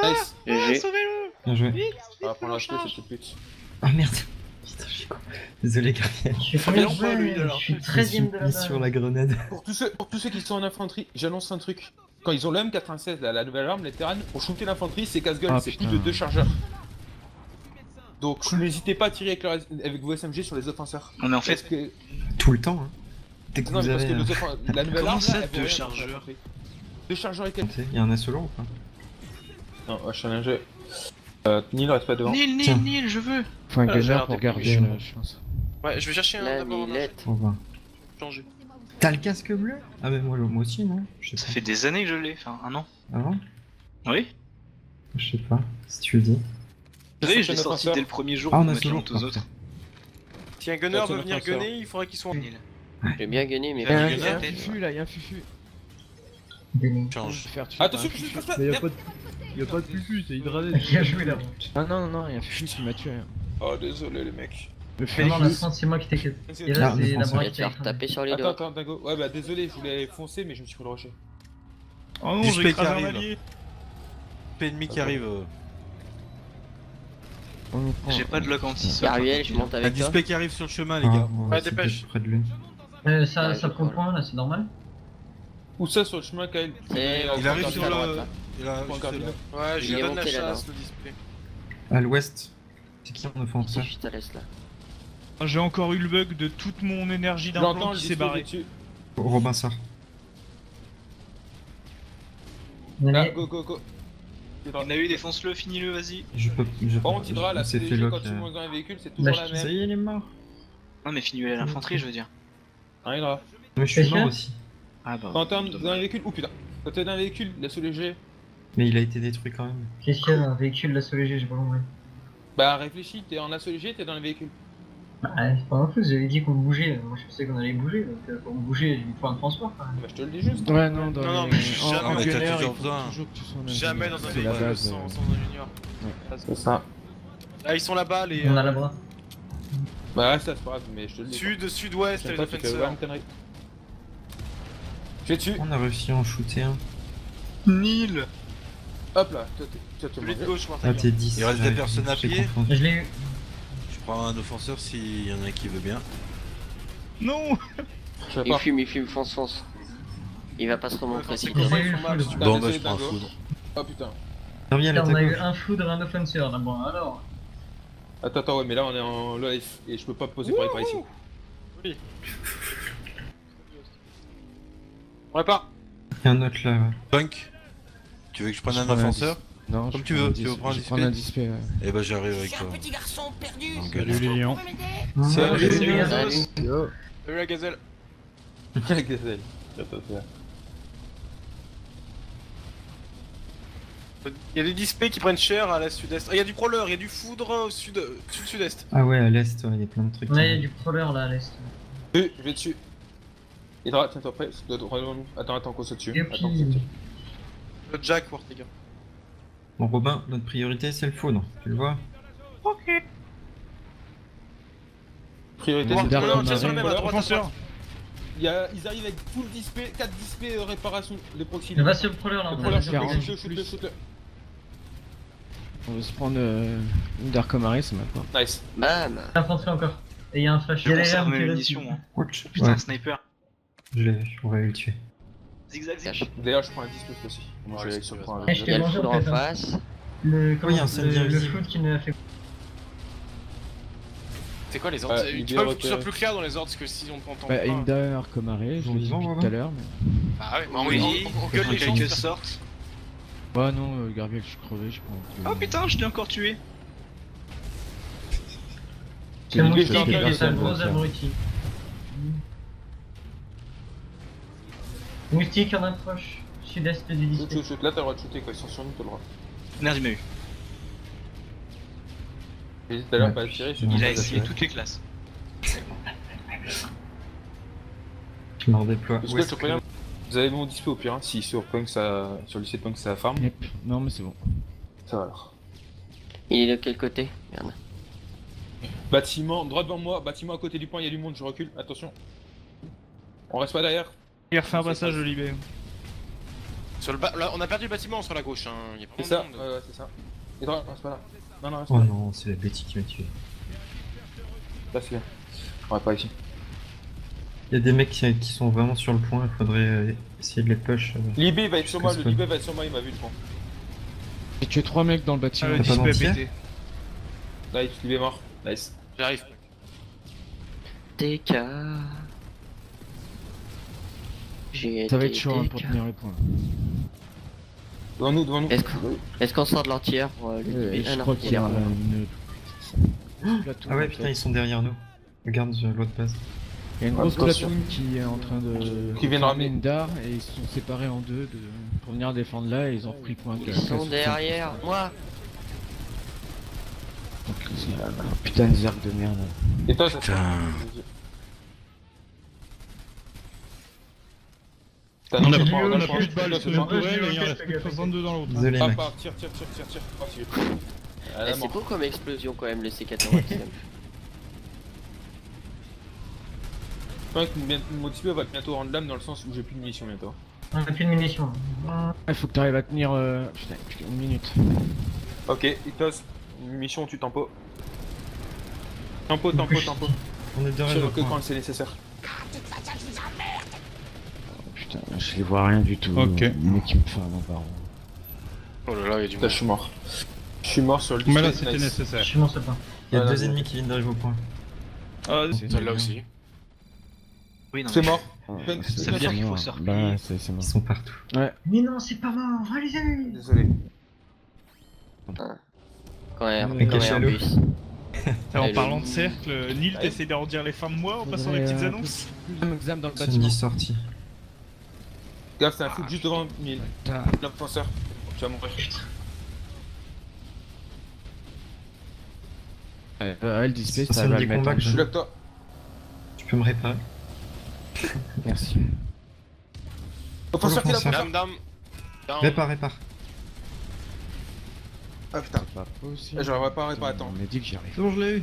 Speaker 3: Nice.
Speaker 5: GG.
Speaker 8: Bien joué.
Speaker 3: On va prendre la display, cette pute.
Speaker 8: Ah merde. Putain, je suis con. Désolé, Gabriel.
Speaker 1: Je suis combien de joueurs Je suis 13ème de la
Speaker 8: Mis
Speaker 1: base.
Speaker 8: sur la grenade.
Speaker 3: Pour tous ceux qui sont en infanterie, j'annonce un truc. Quand ils ont le M96, la nouvelle arme, les terranes, pour shooter l'infanterie, c'est casse-gueule,
Speaker 6: Ah,
Speaker 3: c'est
Speaker 6: putain.
Speaker 3: plus de 2 chargeurs. Donc n'hésitez pas à tirer avec vos SMG sur les offenseurs.
Speaker 9: On est en
Speaker 3: Parce
Speaker 9: fait.
Speaker 3: que...
Speaker 8: Tout le temps, hein. Dès que
Speaker 3: Non,
Speaker 8: vous
Speaker 3: mais parce
Speaker 8: avez.
Speaker 3: que la nouvelle
Speaker 9: Comment
Speaker 3: arme,
Speaker 9: ça,
Speaker 3: là, elle vaut
Speaker 9: deux
Speaker 3: rien contre
Speaker 9: chargeurs
Speaker 3: l'infanterie. 2 chargeurs et quelques.
Speaker 8: Il y a un assaut ou pas?
Speaker 3: Non, ouais, je suis un ingé. Neil reste pas devant.
Speaker 8: Tiens.
Speaker 9: Neil, je veux.
Speaker 6: Faut un
Speaker 2: Ah, j'ai
Speaker 6: gunner
Speaker 2: l'air
Speaker 6: pour
Speaker 2: d'être
Speaker 6: garder,
Speaker 8: méchant.
Speaker 6: je pense.
Speaker 2: Ouais, je vais chercher un
Speaker 5: La
Speaker 2: d'abord. un
Speaker 5: millette.
Speaker 8: Au revoir.
Speaker 2: changer.
Speaker 8: T'as le casque bleu? Ah, mais moi aussi, non? Je sais
Speaker 9: Ça
Speaker 8: pas.
Speaker 9: fait des années que je l'ai, enfin un an.
Speaker 8: Ah bon?
Speaker 9: Oui.
Speaker 8: Je sais pas, si tu le dis.
Speaker 9: Vous savez, je l'ai
Speaker 3: Prochain
Speaker 9: sorti
Speaker 3: offenseur.
Speaker 9: dès le premier jour
Speaker 8: Ah,
Speaker 9: pour
Speaker 8: on a
Speaker 9: mettre la
Speaker 8: solo.
Speaker 9: honte aux autres.
Speaker 2: Si un gunner
Speaker 3: Personne
Speaker 2: veut venir
Speaker 3: offenseur.
Speaker 2: gunner, il faudrait qu'il soit.
Speaker 9: Neil.
Speaker 5: J'ai bien gagné, mais
Speaker 9: Il
Speaker 6: Il y a
Speaker 9: a
Speaker 6: un
Speaker 9: vu
Speaker 6: il y a un
Speaker 9: la tête.
Speaker 6: fufu là, il y a un fufu.
Speaker 1: Denis.
Speaker 7: Change.
Speaker 6: Faire tuer
Speaker 3: Attention,
Speaker 6: par un
Speaker 3: je
Speaker 6: fufu.
Speaker 3: suis pas
Speaker 10: Mais y'a pas de fufu, c'est hydraté.
Speaker 1: Qui a joué là?
Speaker 6: Ah non, non, il y a un fufu qui m'a tué.
Speaker 3: Oh, désolé les mecs.
Speaker 6: Le
Speaker 1: Mais non, la
Speaker 6: fufu.
Speaker 1: France, c'est moi qui t'ai cut. Et
Speaker 8: Ah,
Speaker 1: là,
Speaker 8: mais
Speaker 1: c'est la
Speaker 8: France,
Speaker 5: il va
Speaker 1: braque
Speaker 5: te
Speaker 1: qui a
Speaker 5: faire taper sur les
Speaker 3: Attends,
Speaker 5: doigts.
Speaker 3: attends, Dingo. Ouais, bah désolé, je voulais foncer, mais je me suis pris le rocher.
Speaker 10: Oh non,
Speaker 7: Du
Speaker 10: j'ai
Speaker 7: spec
Speaker 10: écrasé un
Speaker 7: arrive.
Speaker 10: allié.
Speaker 7: Ennemi qui arrive.
Speaker 6: On nous prend.
Speaker 9: J'ai pas de lock anti
Speaker 5: Gabriel, je monte
Speaker 7: Un
Speaker 5: avec toi.
Speaker 7: display qui arrive sur le chemin, les
Speaker 8: Ah,
Speaker 7: gars.
Speaker 8: on
Speaker 2: Ouais,
Speaker 8: va essayer
Speaker 2: dépêche.
Speaker 8: d'être près de lui.
Speaker 1: Ça
Speaker 5: Ouais, je
Speaker 1: prend
Speaker 5: crois,
Speaker 1: point là, c'est normal?
Speaker 3: Où ça sur le chemin, Kyle
Speaker 5: C'est-
Speaker 7: Il arrive
Speaker 5: on
Speaker 7: sur
Speaker 5: à droite,
Speaker 7: le.
Speaker 5: là.
Speaker 7: Il a
Speaker 3: Point
Speaker 7: juste là.
Speaker 3: cardinal.
Speaker 2: Ouais, je
Speaker 5: Il
Speaker 2: lui
Speaker 5: est
Speaker 2: donne la
Speaker 5: monté, là,
Speaker 2: chasse, le display.
Speaker 8: À l'ouest. C'est qui en
Speaker 5: Si
Speaker 8: offenseur?
Speaker 5: je te laisse là.
Speaker 10: J'ai encore eu le bug de toute mon énergie d'un
Speaker 3: J'entends
Speaker 10: plan
Speaker 3: le
Speaker 10: qui s'est
Speaker 3: display
Speaker 10: barré.
Speaker 3: dessus.
Speaker 8: Robin sort.
Speaker 1: On
Speaker 3: Ah,
Speaker 1: est-
Speaker 3: go, go, go.
Speaker 9: Il y en a eu, défonce-le, finis-le, vas-y.
Speaker 8: Je peux.
Speaker 3: Par contre, Hydra, la
Speaker 8: c'est fait
Speaker 3: CDG,
Speaker 8: lock.
Speaker 3: quand tu montes dans un véhicule, c'est
Speaker 1: Bah,
Speaker 3: toujours la
Speaker 8: Ça
Speaker 3: même.
Speaker 8: y est, il est mort.
Speaker 9: Non, mais finis-le à l'infanterie, je veux dire.
Speaker 3: Hein, Hydra.
Speaker 8: Moi, je suis
Speaker 1: T'es
Speaker 8: mort
Speaker 1: sûr
Speaker 8: aussi.
Speaker 9: Ah bah.
Speaker 3: Quand t'es dans un véhicule, oh putain. Quand t'es dans un véhicule, l'assaut léger.
Speaker 8: Mais il a été détruit quand même.
Speaker 1: Qu'est-ce qu'il y a dans un véhicule d'assaut léger, j'ai pas compris.
Speaker 3: Bah réfléchis, t'es en assaut léger, t'es dans le véhicule.
Speaker 1: Bah, c'est pas un peu, j'avais dit qu'on bougeait. Moi, je pensais qu'on allait bouger, donc pour bouger, il me faut un transport quand même.
Speaker 3: Bah je te le dis juste.
Speaker 6: Ouais, non, dans
Speaker 2: Non,
Speaker 6: les...
Speaker 2: mais
Speaker 6: en
Speaker 2: jamais.
Speaker 7: Mais t'as
Speaker 6: gunner,
Speaker 7: toujours
Speaker 6: il faut
Speaker 7: besoin.
Speaker 6: toujours que tu sois en
Speaker 2: Jamais dans un
Speaker 6: ingénieur. C'est la
Speaker 2: véhicule
Speaker 6: base.
Speaker 2: sans un junior.
Speaker 3: C'est ça.
Speaker 2: Ah, ils sont là-bas, les.
Speaker 1: On a la bras.
Speaker 3: Bah reste là, c'est pas grave, mais je te le dis.
Speaker 2: Sud-ouest, les offenseurs.
Speaker 3: Je vais dessus.
Speaker 8: On a réussi à en shooter un.
Speaker 9: Nil.
Speaker 3: Hop là, toi tu
Speaker 2: Celui de
Speaker 3: manges.
Speaker 2: gauche,
Speaker 8: Ah,
Speaker 2: Martin.
Speaker 8: t'es 10.
Speaker 7: Il reste des personnes à pied.
Speaker 1: Je l'ai eu.
Speaker 7: Je prends un offenseur s'il y en a qui veut bien.
Speaker 10: Non.
Speaker 3: Je sais
Speaker 5: Il
Speaker 3: pas.
Speaker 5: fume, fonce. Il va pas se remontrer si
Speaker 2: C'est
Speaker 5: tôt.
Speaker 2: comment
Speaker 1: J'ai
Speaker 2: ils
Speaker 1: eu
Speaker 2: font mal.
Speaker 1: le
Speaker 2: super.
Speaker 7: Bon, bah
Speaker 3: désolé,
Speaker 7: je prends un
Speaker 3: Dingo.
Speaker 7: foudre.
Speaker 3: Oh putain.
Speaker 8: Reviens à
Speaker 1: Là, on a
Speaker 8: l'attaque
Speaker 1: eu
Speaker 8: gauche.
Speaker 1: un foudre, un offenser là, bon alors.
Speaker 3: Attends, ouais, mais là on est en live et je peux pas poser par ici.
Speaker 2: On répare.
Speaker 8: Il y a un autre là. Ouais.
Speaker 7: Punk, tu veux que je prenne
Speaker 6: Je
Speaker 7: un
Speaker 6: prends un
Speaker 7: offenseur?
Speaker 6: Non,
Speaker 7: Comme
Speaker 6: je
Speaker 7: tu
Speaker 6: prends
Speaker 7: veux,
Speaker 6: un
Speaker 7: tu veux
Speaker 6: dis-
Speaker 7: prendre un
Speaker 6: je
Speaker 7: display
Speaker 6: prends un display, ouais.
Speaker 7: Eh bah j'arrive avec toi.
Speaker 10: Salut les lions.
Speaker 3: Salut,
Speaker 1: Salut,
Speaker 3: les gars.
Speaker 1: salut.
Speaker 2: Salut la gazelle.
Speaker 3: La gazelle. Attends,
Speaker 2: Il y a des dispés qui prennent cher à la sud-est. Ah, il y a du crawler, il y a du foudre au sud-sud-est.
Speaker 8: Ah ouais, à l'est, ouais, il y a plein de trucs.
Speaker 1: Là, il y a du crawler là à l'est.
Speaker 3: Je vais dessus. Hydra, tiens-toi prêt. Attends, qu'on saute dessus.
Speaker 1: Youpi.
Speaker 3: Attends, qu'on saute dessus.
Speaker 2: Le Jack, Wartiger.
Speaker 8: Bon, Robin, notre priorité c'est le faune, tu le vois?
Speaker 3: Priorité,
Speaker 6: Bon,
Speaker 3: c'est
Speaker 6: Dark
Speaker 2: Non,
Speaker 6: Knight.
Speaker 2: tiens sur la même, à droite, à
Speaker 10: Offenseur.
Speaker 2: droite.
Speaker 3: Ils arrivent avec full display, 4 displays réparation de proximité.
Speaker 1: Il va sur le crawler là,
Speaker 3: Le
Speaker 1: on
Speaker 3: crawler,
Speaker 1: a
Speaker 3: shoot-le.
Speaker 6: On va se prendre une Dark Homari, ça m'a pas.
Speaker 3: Nice.
Speaker 5: Bam.
Speaker 1: L'infanterie encore. Et il y a un flash.
Speaker 9: Je
Speaker 1: Il y a
Speaker 9: conserve
Speaker 1: l'arme
Speaker 9: mes
Speaker 1: qui est
Speaker 9: munitions,
Speaker 1: là-dessus.
Speaker 9: moi.
Speaker 8: Ouch.
Speaker 9: Putain,
Speaker 8: Ouais,
Speaker 9: sniper.
Speaker 8: je l'ai vu, on va aller le tuer.
Speaker 9: Zigzag,
Speaker 5: Cache.
Speaker 9: zigzag.
Speaker 3: D'ailleurs, je prends un display aussi. Moi,
Speaker 2: Ouais,
Speaker 3: je vais
Speaker 2: c'est
Speaker 3: sur le
Speaker 2: bien,
Speaker 3: point.
Speaker 1: Ah, je
Speaker 5: Il
Speaker 1: t'ai
Speaker 5: y a le
Speaker 1: mangé
Speaker 5: foudre
Speaker 1: en
Speaker 5: en
Speaker 1: fait.
Speaker 5: face.
Speaker 1: Le,
Speaker 8: Oui, un samedi
Speaker 1: le
Speaker 8: invisible.
Speaker 1: foot qui nous a fait.
Speaker 2: C'est quoi les ordres
Speaker 3: Ouais,
Speaker 2: Tu
Speaker 3: idée
Speaker 2: peux que tu
Speaker 3: repère.
Speaker 2: sois plus clair dans les ordres, parce que si on t'entend
Speaker 6: Bah,
Speaker 2: pas.
Speaker 6: une Dark Homari, je l'ai dit
Speaker 8: Vivant,
Speaker 6: depuis
Speaker 8: Robin
Speaker 6: tout à l'heure, mais...
Speaker 2: Ah ouais, bah
Speaker 9: Oui,
Speaker 2: on gueule les gens.
Speaker 9: quelques sortent.
Speaker 6: Ouais, non, Gargel, je suis crevé, je prends...
Speaker 9: Oh putain, je t'ai encore tué.
Speaker 1: C'est mon
Speaker 3: les
Speaker 1: stick,
Speaker 3: gens qui
Speaker 1: c'est un
Speaker 6: personne,
Speaker 1: gros
Speaker 6: donc,
Speaker 1: abruti. Moustique en approche. Sud-est du
Speaker 3: Shoot,
Speaker 1: display.
Speaker 3: shoot. Là, t'as le droit de shooter quand ils sont sur nous, t'as le droit.
Speaker 9: Merde, il m'a eu.
Speaker 3: J'hésite d'ailleurs
Speaker 8: Ouais.
Speaker 3: pas à tirer.
Speaker 8: Il
Speaker 9: Il a
Speaker 8: Ouais,
Speaker 9: essayé
Speaker 8: ouais.
Speaker 9: toutes les classes.
Speaker 8: Je m'en redéploie.
Speaker 3: Est-ce
Speaker 8: Où
Speaker 3: que
Speaker 8: est-ce
Speaker 3: je te préviens, vous avez mon display au pire, hein, si sur le lycée de Punk ça farm,
Speaker 6: Yep. Non, mais c'est bon.
Speaker 3: ça va alors.
Speaker 5: Il est de quel côté? Merde.
Speaker 3: Bâtiment, droit devant moi, bâtiment à côté du point, il y a du monde, je recule, attention. On reste pas derrière.
Speaker 10: Il refait un passage de Libé.
Speaker 2: Sur le là, on a perdu le bâtiment sur la gauche, hein. Il y a
Speaker 3: C'est
Speaker 2: vraiment
Speaker 3: ça,
Speaker 2: de monde.
Speaker 3: ouais, c'est ça. Et droit, reste pas là. Non, reste
Speaker 8: Oh
Speaker 3: pas là.
Speaker 8: non, c'est la Betty qui m'a tué.
Speaker 3: Là, c'est bien. On va pas ici.
Speaker 8: Il y a des mecs qui sont vraiment sur le point, il faudrait essayer de les push.
Speaker 3: Libé va être sur moi, le
Speaker 8: Jusqu'au
Speaker 3: Libé va être sur moi, il m'a vu le point.
Speaker 6: J'ai tué 3 mecs dans le
Speaker 10: Ah,
Speaker 6: bâtiment.
Speaker 10: le
Speaker 8: T'as pas
Speaker 10: display
Speaker 8: menti,
Speaker 10: pété.
Speaker 3: Nice, Libé mort. Nice.
Speaker 2: J'arrive.
Speaker 5: TK. J'ai
Speaker 6: Ça va
Speaker 5: été
Speaker 6: être chaud hein, pour
Speaker 5: TK.
Speaker 6: tenir les points.
Speaker 3: Devant nous.
Speaker 5: Est-ce qu'on sort de l'entière pour le
Speaker 6: Je
Speaker 5: ah non,
Speaker 6: crois
Speaker 5: il
Speaker 6: qu'il y
Speaker 5: est
Speaker 6: a
Speaker 5: revenu.
Speaker 6: une... platoon,
Speaker 8: Ah ouais,
Speaker 6: en
Speaker 8: putain,
Speaker 6: fait.
Speaker 8: ils sont derrière nous. Regarde l'autre base.
Speaker 6: Il y a une grosse
Speaker 3: Attention.
Speaker 6: platoon qui est en train de
Speaker 3: Qui vient de
Speaker 6: former
Speaker 3: ramener.
Speaker 6: une DAR et ils se sont séparés en deux pour venir défendre là et ils ont repris point de
Speaker 5: Ils sont derrière moi.
Speaker 6: Donc, c'est un putain de zerg de merde.
Speaker 3: Et toi, ça fait.
Speaker 7: Putain.
Speaker 3: T'as
Speaker 10: On a
Speaker 3: non,
Speaker 10: plus,
Speaker 3: je
Speaker 10: on a
Speaker 3: prends,
Speaker 10: plus de balles,
Speaker 3: je
Speaker 10: c'est
Speaker 3: prends,
Speaker 10: pour
Speaker 3: je
Speaker 10: elle
Speaker 3: prends.
Speaker 10: et il en reste plus que 62 dans l'autre.
Speaker 8: Désolé,
Speaker 3: Ah,
Speaker 8: mec.
Speaker 3: part, tire. Oh, si. Ah,
Speaker 5: Eh,
Speaker 3: la
Speaker 5: c'est
Speaker 3: mort.
Speaker 5: beau comme explosion quand même le C14.
Speaker 3: Punk, mon display va bientôt rendre l'âme dans le sens où j'ai plus de munitions bientôt.
Speaker 1: On a plus de munitions.
Speaker 6: Il faut que tu arrives à tenir putain, une minute.
Speaker 3: Ok, Itos, mission tu tempo. Tempo.
Speaker 8: On est derrière
Speaker 3: Tire
Speaker 8: le
Speaker 3: que
Speaker 8: point.
Speaker 3: quand c'est nécessaire.
Speaker 6: Putain, je les vois rien du tout.
Speaker 10: Ok.
Speaker 6: Le mec qui me fait un baron.
Speaker 2: Oh là là, il y a du
Speaker 3: Là,
Speaker 2: monde.
Speaker 3: je suis mort. Je suis mort sur le
Speaker 10: Mais
Speaker 3: display.
Speaker 10: là, c'était
Speaker 3: nice.
Speaker 1: Je
Speaker 10: nécessaire.
Speaker 1: suis mon sapin.
Speaker 8: Il y a
Speaker 3: Voilà,
Speaker 8: deux
Speaker 3: bon.
Speaker 8: ennemis qui viennent d'arriver au point.
Speaker 10: Ah,
Speaker 2: Celle-là aussi.
Speaker 9: Oui, non.
Speaker 3: C'est
Speaker 9: mais-
Speaker 3: mort.
Speaker 6: Ouais,
Speaker 3: Ça
Speaker 9: veut dire qu'il faut
Speaker 6: mort.
Speaker 9: se replier.
Speaker 6: Bah, c'est mort.
Speaker 8: Ils sont partout.
Speaker 1: Mais non, c'est pas mort. Allez,
Speaker 3: Désolé.
Speaker 5: Quand même,
Speaker 6: Mais
Speaker 5: quand
Speaker 8: quel
Speaker 5: même,
Speaker 8: chalot.
Speaker 5: bus.
Speaker 10: En
Speaker 5: Elle
Speaker 10: parlant
Speaker 5: est-
Speaker 10: de cercle, Neil, t'essaies de redire les fins de mois en passant des petites annonces?
Speaker 6: Plus d'exam dans le
Speaker 8: C'est
Speaker 6: bâtiment.
Speaker 8: une sortie.
Speaker 3: Gaffe, c'est un foot juste devant 1000.
Speaker 6: Putain.
Speaker 3: L'ascenseur. Tu vas mourir.
Speaker 6: Elle display,
Speaker 8: Ça,
Speaker 6: ça
Speaker 8: c'est
Speaker 6: va
Speaker 8: des
Speaker 6: le mettre.
Speaker 8: combats
Speaker 6: en
Speaker 8: que
Speaker 3: Je suis là que toi.
Speaker 8: Tu peux me réparer?
Speaker 6: Merci.
Speaker 3: Offenseur qui est là,
Speaker 8: l'offenseur.
Speaker 3: offenseur.
Speaker 2: Dame. Down.
Speaker 8: Répare.
Speaker 3: Ah putain.
Speaker 6: C'est pas possible.
Speaker 3: J'aurais pas réparé, attends.
Speaker 6: On m'a dit que j'y arrive.
Speaker 8: C'est bon, je l'ai eu.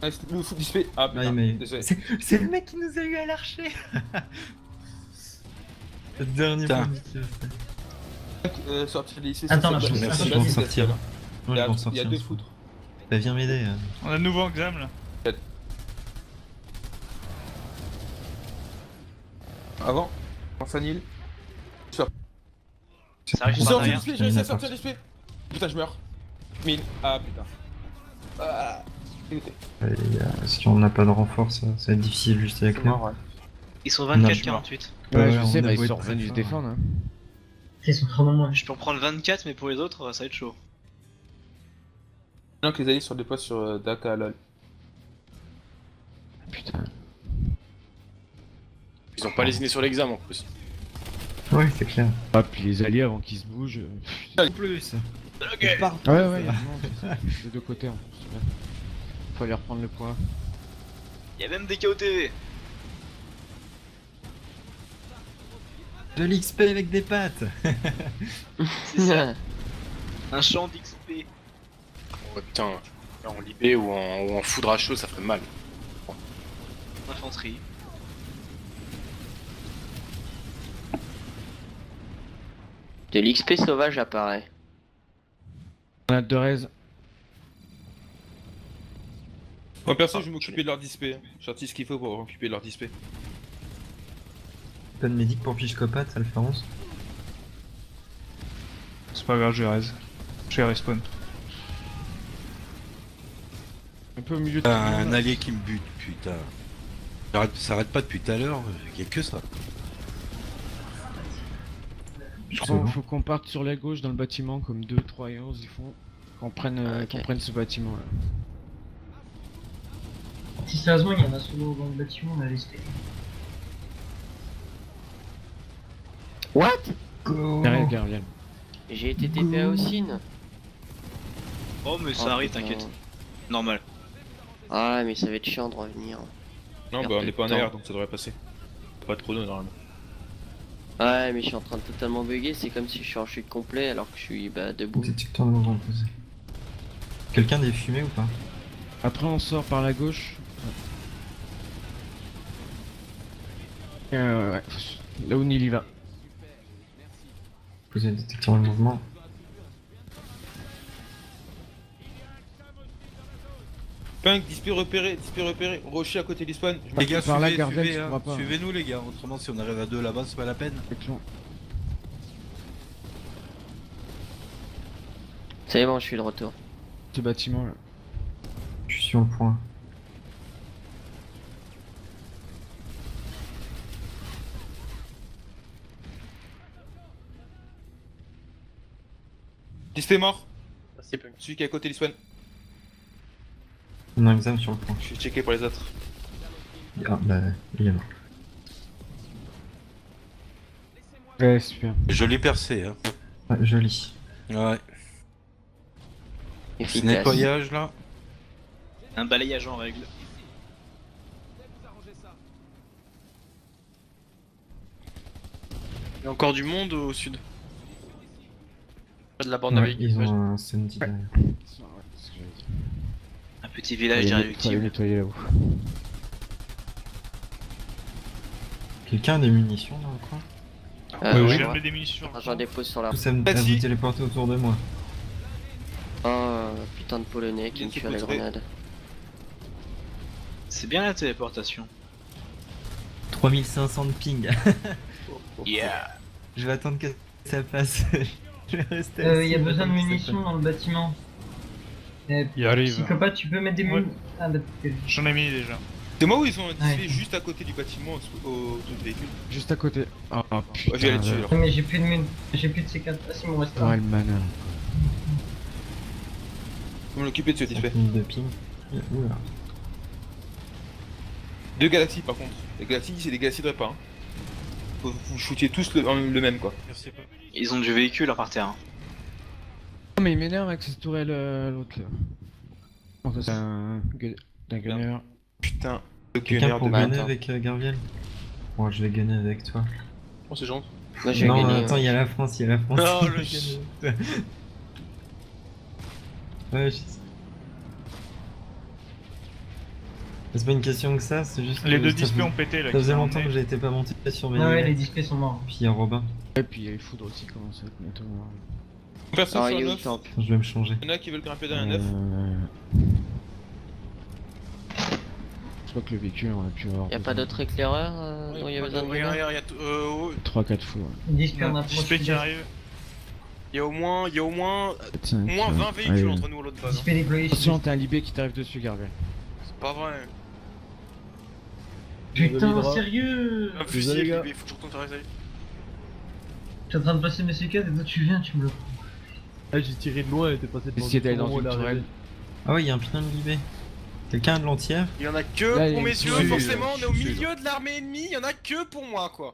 Speaker 3: Ah, c'était le foot display. Ah
Speaker 8: Ah,
Speaker 3: putain.
Speaker 8: il m'a eu.
Speaker 3: Désolé.
Speaker 8: C'est le mec qui nous a eu à l'archer. Le dernier
Speaker 7: Putain.
Speaker 8: point.
Speaker 3: Sortir les lycées.
Speaker 1: Attends, là,
Speaker 3: c'est-
Speaker 1: je-
Speaker 3: c'est-
Speaker 8: Merci,
Speaker 3: c'est-
Speaker 8: je vais en
Speaker 3: c'est-
Speaker 8: sortir.
Speaker 3: c'est-
Speaker 8: Ouais,
Speaker 3: Il
Speaker 8: je
Speaker 3: y
Speaker 8: vais
Speaker 3: a-
Speaker 8: en
Speaker 3: il y
Speaker 8: sortir.
Speaker 3: a deux foutres.
Speaker 8: Bah, viens m'aider.
Speaker 10: On a de nouveau exam là.
Speaker 3: Avant. Pense à Nil.
Speaker 9: Ça arrive
Speaker 3: Ils
Speaker 9: par
Speaker 3: sortent
Speaker 9: derrière.
Speaker 3: display, j'ai réussi à sortir display. Putain, je meurs. 1000. Ah putain. Ah. Dégoûté.
Speaker 8: Allez, les gars, si on n'a pas de renfort, ça va être difficile juste avec
Speaker 3: Je suis
Speaker 8: nous.
Speaker 3: mort, ouais.
Speaker 9: Ils sont
Speaker 8: Non, je
Speaker 9: 24-48.
Speaker 6: Ouais, je
Speaker 8: on
Speaker 6: sais,
Speaker 8: a
Speaker 6: bah
Speaker 8: beau
Speaker 6: ils
Speaker 8: être
Speaker 6: sont
Speaker 8: très
Speaker 6: revenus se
Speaker 8: fort.
Speaker 6: défendre. Hein.
Speaker 1: Ils sont trop moins.
Speaker 9: Je peux en prendre 24, mais pour les autres, ça va être chaud.
Speaker 3: Non, que les alliés sur des postes sur Daka, lol.
Speaker 6: Putain.
Speaker 2: Ils ont pas lésiné sur l'examen en plus.
Speaker 8: Ouais, c'est clair.
Speaker 6: Ah, puis les alliés avant qu'ils se bougent.
Speaker 8: En plus.
Speaker 9: Ok.
Speaker 6: Ouais, ouais, des deux côtés en plus. Ouais. Faut aller reprendre le point.
Speaker 9: Y'a même des KOTV.
Speaker 8: De l'XP avec des pattes.
Speaker 9: C'est ça. Un champ d'XP.
Speaker 2: Oh putain, en libé ou en foudre à chaud, ça ferait mal.
Speaker 9: Infanterie.
Speaker 5: De l'XP sauvage apparaît.
Speaker 6: On a deux raises.
Speaker 3: Moi perso, je vais m'occuper de leur display. J'ai sorti ce qu'il faut pour m'occuper de leur display.
Speaker 8: Pas de médic pour Pichcopat, ça le fait 11.
Speaker 10: C'est pas grave, je raise. Je vais respawn.
Speaker 6: Un peu au milieu de
Speaker 7: Un allié qui me bute, putain. Ça arrête pas depuis tout à l'heure, y'a que ça.
Speaker 6: Je crois faut qu'on parte sur la gauche dans le bâtiment comme 2, 3 et 11 ils font. Qu'on prenne,
Speaker 5: Ok.
Speaker 6: qu'on prenne ce bâtiment là.
Speaker 1: Si sérieusement il y en a solo dans le bâtiment, on a listé.
Speaker 5: What?
Speaker 6: Derrière, Garviel.
Speaker 5: J'ai été TPA au Cine.
Speaker 9: Oh, mais ça arrive, t'inquiète. Normal.
Speaker 5: Ah, mais ça va être chiant de revenir.
Speaker 3: Non,
Speaker 5: Perte
Speaker 3: bah on
Speaker 5: de
Speaker 3: est pas en
Speaker 5: temps.
Speaker 3: air donc ça devrait passer. Pas de chrono normalement.
Speaker 5: Ouais, mais je suis en train de totalement bugger. C'est comme si je suis en chute complet alors que je suis debout.
Speaker 8: Détecteur de mouvement posé. Quelqu'un des fumées ou pas?
Speaker 6: Après on sort par la gauche. Ouais. Là où Neil y va.
Speaker 8: Poser le détecteur de mouvement.
Speaker 3: Punk, display repéré, Rocher à côté du spawn.
Speaker 7: Les gars,
Speaker 6: Par là,
Speaker 7: suivez,
Speaker 6: Gardel,
Speaker 7: suivez,
Speaker 6: tu
Speaker 7: hein.
Speaker 6: pourras pas.
Speaker 7: Suivez-nous les gars, autrement si on arrive à deux là-bas, c'est pas la peine.
Speaker 6: C'est long.
Speaker 5: C'est bon, je suis de retour.
Speaker 6: Ce bâtiment là.
Speaker 8: Je suis sur le point.
Speaker 3: Display mort.
Speaker 2: C'est Punk.
Speaker 3: Celui qui est à côté du spawn.
Speaker 8: On a un examen sur le point.
Speaker 3: Je vais checker pour les autres.
Speaker 8: Ah bah, il est mort.
Speaker 6: Ouais, super.
Speaker 7: Joli percé, hein.
Speaker 8: Ouais, joli.
Speaker 7: Ouais. Ce
Speaker 5: Efficace.
Speaker 7: nettoyage là.
Speaker 9: Un balayage en règle.
Speaker 2: Il y a encore du monde au sud. Pas de la bande
Speaker 8: Ouais,
Speaker 2: avec.
Speaker 8: ils ont un samedi derrière.
Speaker 6: Ouais, c'est ce que j'avais dit.
Speaker 9: Un petit village
Speaker 6: Faut aller
Speaker 9: irréductible.
Speaker 6: nettoyer là-haut.
Speaker 8: Quelqu'un a des munitions dans le coin?
Speaker 10: J'ai
Speaker 5: moi.
Speaker 10: remis des munitions.
Speaker 5: J'en dépose sur la.
Speaker 8: Tous à me
Speaker 3: Vas-y.
Speaker 8: vous téléporter autour de moi.
Speaker 5: Oh, putain de polonais qui me
Speaker 3: Bien
Speaker 5: tue à la
Speaker 3: supposé.
Speaker 5: grenade.
Speaker 9: C'est bien la téléportation.
Speaker 8: 3500 de ping.
Speaker 9: Yeah.
Speaker 8: Je vais attendre que ça passe. Je vais rester
Speaker 1: Il
Speaker 8: assis,
Speaker 1: y a besoin de
Speaker 8: attendre que ça
Speaker 1: munitions dans le bâtiment.
Speaker 10: Il arrive.
Speaker 1: Psychopathe, tu peux mettre des
Speaker 10: Ouais.
Speaker 1: munitions. Ah bah t'es-
Speaker 10: J'en ai mis déjà.
Speaker 3: C'est moi où ils ont un display
Speaker 1: Ouais.
Speaker 3: juste à côté du bâtiment au truc de véhicule.
Speaker 6: Juste à côté. Oh
Speaker 3: Ouais, je vais aller
Speaker 6: putain.
Speaker 3: dessus alors.
Speaker 1: Ouais, mais j'ai plus de C4. Ah si, il m'en reste
Speaker 6: Ouais,
Speaker 1: un.
Speaker 6: le mana.
Speaker 3: Faut m'en occuper de ce display.
Speaker 8: 5 minutes de ping. Oula.
Speaker 3: 2 galaxies par contre. Les galaxies, c'est des galaxies de repas. Hein. Faut vous shootiez tous le même quoi.
Speaker 9: Ils ont du véhicule à par terre. Hein.
Speaker 6: Non, mais il m'énerve avec cette tourelle l'autre là. Oh, ça, c'est un gunner.
Speaker 3: Putain, le
Speaker 8: Quelqu'un
Speaker 3: gunner
Speaker 8: pour
Speaker 3: de...
Speaker 8: gunner
Speaker 5: attends.
Speaker 8: avec Garviel? Moi je vais gunner avec toi.
Speaker 2: Oh, c'est gentil.
Speaker 5: Moi j'ai
Speaker 8: Non,
Speaker 5: gagné.
Speaker 8: attends, il y a la France, il y a la France.
Speaker 2: Oh, le
Speaker 8: Je vais gunner avec toi. Ouais, je sais. C'est pas une question que ça, c'est juste.
Speaker 10: Les
Speaker 8: que
Speaker 10: deux
Speaker 8: ça
Speaker 10: displays
Speaker 8: fait-
Speaker 10: ont pété là.
Speaker 8: Ça
Speaker 10: qui
Speaker 8: faisait
Speaker 10: sont
Speaker 8: longtemps que
Speaker 10: emmenés.
Speaker 8: j'étais pas monté sur mes
Speaker 1: Ah ouais, les
Speaker 8: lunettes.
Speaker 1: displays sont morts.
Speaker 8: Puis il y a Robin.
Speaker 6: Et puis les foudres aussi commencent à être bientôt morts.
Speaker 3: Personne
Speaker 5: Ah,
Speaker 3: sur
Speaker 5: il est
Speaker 3: le
Speaker 5: où le
Speaker 3: 9.
Speaker 5: temple?
Speaker 8: Je vais me changer.
Speaker 3: Il y en a qui veulent grimper dans la 9.
Speaker 6: Je crois que le véhicule on a pu avoir.
Speaker 5: Y'a pas d'autres éclaireurs dont il y a besoin de
Speaker 2: Regarde,
Speaker 5: gunner?
Speaker 2: regarde, il y a
Speaker 6: 3-4 fois.
Speaker 1: Les displays en approche.
Speaker 10: Display qui arrive.
Speaker 2: il y a au moins
Speaker 6: 5,
Speaker 2: moins 20 véhicules entre nous et l'autre base. Hein.
Speaker 1: Display déployé.
Speaker 6: Attention, t'as un libé qui t'arrive dessus, Garvel.
Speaker 2: C'est pas vrai.
Speaker 1: Putain, sérieux?
Speaker 2: Un fusil, il faut que je retourne sur la salle.
Speaker 1: Je suis en train de passer mes C4 et toi tu viens, tu me le prends.
Speaker 11: Ah, j'ai tiré de loin et t'es passé devant.
Speaker 6: Essayez d'aller dans
Speaker 11: le
Speaker 6: une
Speaker 11: tour,
Speaker 6: tourelle.
Speaker 8: Ah ouais, il y a un putain de libé. Quelqu'un a de l'entière?
Speaker 2: Il y en a que
Speaker 6: Là, il y
Speaker 2: pour
Speaker 6: a
Speaker 2: mes
Speaker 6: une
Speaker 2: yeux,
Speaker 6: fusée,
Speaker 2: forcément, on est au
Speaker 7: je suis
Speaker 2: milieu de l'armée ennemie, il y en a que pour moi quoi.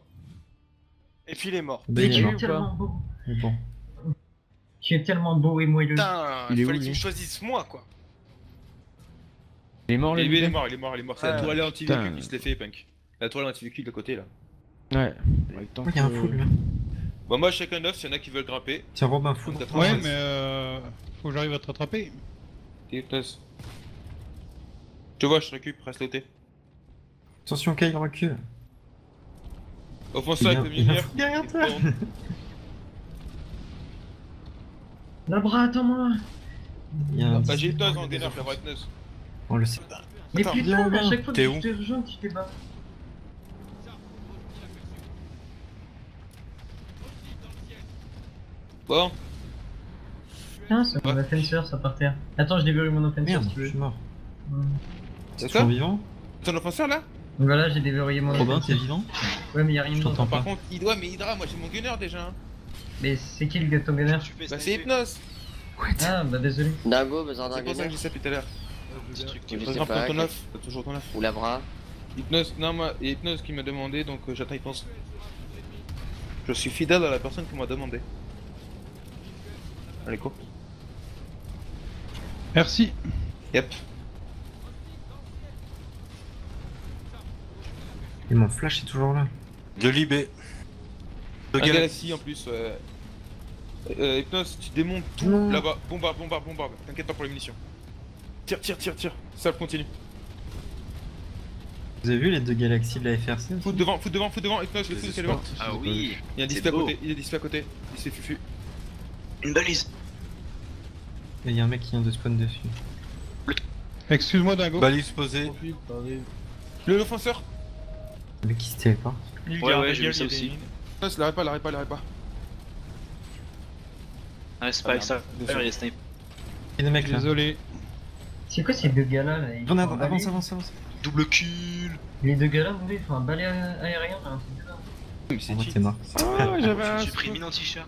Speaker 2: Et puis il est mort.
Speaker 8: Bah,
Speaker 1: Mais
Speaker 8: il est
Speaker 1: tu
Speaker 8: mort.
Speaker 1: es tellement beau.
Speaker 8: Mais bon.
Speaker 1: Tu es tellement beau et moelleux.
Speaker 2: Putain,
Speaker 6: Il est
Speaker 2: il
Speaker 6: où,
Speaker 2: fallait
Speaker 6: lui
Speaker 2: qu'il me choisisse moi quoi.
Speaker 6: Il est mort le
Speaker 3: Il est
Speaker 6: libé
Speaker 3: mort, il est mort, il est mort. C'est la
Speaker 2: Ouais.
Speaker 3: tourelle anti-véhicule
Speaker 6: Putain.
Speaker 3: qui se l'est fait, Punk. La tourelle anti-véhicule de côté là.
Speaker 6: Ouais. Ouais, tant
Speaker 8: Oh, il y a un
Speaker 6: que-
Speaker 8: full là.
Speaker 3: Bon, moi, chacun 9, s'il y en a qui veulent grimper.
Speaker 8: Tiens, Robin, full.
Speaker 3: Donc,
Speaker 10: Ouais,
Speaker 3: 96.
Speaker 10: mais faut que j'arrive à te rattraper.
Speaker 3: Et place. Je te vois, je récupère, reste sauté.
Speaker 8: Attention, Kyle recule.
Speaker 3: Offense avec le militaire.
Speaker 8: Derrière toi.
Speaker 1: Le bras, attends-moi.
Speaker 8: Il y a un
Speaker 3: Bah, j'ai
Speaker 8: disque.
Speaker 3: hypnose en gunner, je la vois hypnose.
Speaker 8: On le sait.
Speaker 1: Mais
Speaker 3: Attends,
Speaker 1: putain,
Speaker 8: Robin,
Speaker 1: à chaque fois que
Speaker 7: t'es
Speaker 1: je
Speaker 7: où
Speaker 1: te rejoins, tu t'es bas.
Speaker 3: Bon,
Speaker 1: Putain, c'est mon offenseur, ça par terre. Attends, je déverrouille mon offenseur
Speaker 8: Merde,
Speaker 1: si tu
Speaker 8: je
Speaker 1: veux.
Speaker 8: suis mort.
Speaker 3: c'est
Speaker 8: Toujours
Speaker 3: ça
Speaker 8: vivant?
Speaker 3: Ton offenseur là
Speaker 1: Donc voilà, j'ai déverrouillé mon
Speaker 8: Robin,
Speaker 1: offenseur.
Speaker 8: t'es vivant?
Speaker 1: Ouais, mais y'a rien
Speaker 8: Je
Speaker 1: dedans.
Speaker 8: t'entends
Speaker 3: Par
Speaker 8: pas.
Speaker 3: contre, il doit, mais Hydra, moi j'ai mon gunner déjà. Hein.
Speaker 1: Mais c'est qui le gars de ton gunner?
Speaker 3: Bah, c'est hypnose.
Speaker 1: Ah, bah désolé.
Speaker 5: Dingo, besoin d'un
Speaker 3: C'est pour ça que
Speaker 5: gunner?
Speaker 3: j'ai ça depuis tout à l'heure.
Speaker 5: Je
Speaker 3: Tu
Speaker 5: sais
Speaker 3: grimper
Speaker 5: pas.
Speaker 3: ton 9, t'as toujours ton 9.
Speaker 5: Ou la bras?
Speaker 3: Hypnose, non, moi, il y a Hypnose qui m'a demandé, donc j'attends Hypnose. Je suis fidèle à la personne qui m'a demandé. Allez, go.
Speaker 10: Merci.
Speaker 3: Yep.
Speaker 8: Et mon flash est toujours là.
Speaker 7: De Libé. De
Speaker 3: Un
Speaker 7: Galaxy.
Speaker 3: Galaxy en plus. Hypnose, tu démontes tout
Speaker 8: Non.
Speaker 3: là-bas. Bombarde, bombarde, bombarde. T'inquiète pas pour les munitions. Tire, tire, tire, tire. Ça continue.
Speaker 8: Vous avez vu les deux galaxies de la FRC aussi?
Speaker 3: Foot devant, foot devant, foot devant. Hypnose, le foot, c'est devant.
Speaker 9: Ah oui,
Speaker 3: Il y a un
Speaker 9: c'est
Speaker 3: display à
Speaker 9: beau.
Speaker 3: côté. Il y a un display à côté. Display fufu.
Speaker 9: Une balise.
Speaker 8: Il y a un mec qui vient de spawn dessus.
Speaker 10: Excuse-moi, Dingo.
Speaker 7: Balise posée.
Speaker 3: L'offenseur.
Speaker 8: Le mec qui se téléporte.
Speaker 10: Nil
Speaker 9: Ouais,
Speaker 10: Garvel,
Speaker 9: ouais, j'ai vu
Speaker 10: il y
Speaker 9: ça
Speaker 10: a
Speaker 9: aussi.
Speaker 10: des mines.
Speaker 3: Hypnose, l'arrête pas, l'arrête pas, l'arrête pas.
Speaker 9: Ouais, c'est pas avec ça. Il y a snipe.
Speaker 8: Il y a des mecs là.
Speaker 10: Désolé.
Speaker 1: C'est quoi ces deux gars-là là? Ils
Speaker 8: Grenade,
Speaker 1: font un balai.
Speaker 8: avance, avance, avance.
Speaker 9: Double kill.
Speaker 1: Les deux gars-là, vous voulez, ils font un balai aérien là, un truc comme ça.
Speaker 3: Mais c'est
Speaker 8: En vrai,
Speaker 3: cheat.
Speaker 8: t'es mort.
Speaker 6: Ah, j'avais un.
Speaker 9: J'ai pris mine anti-chat.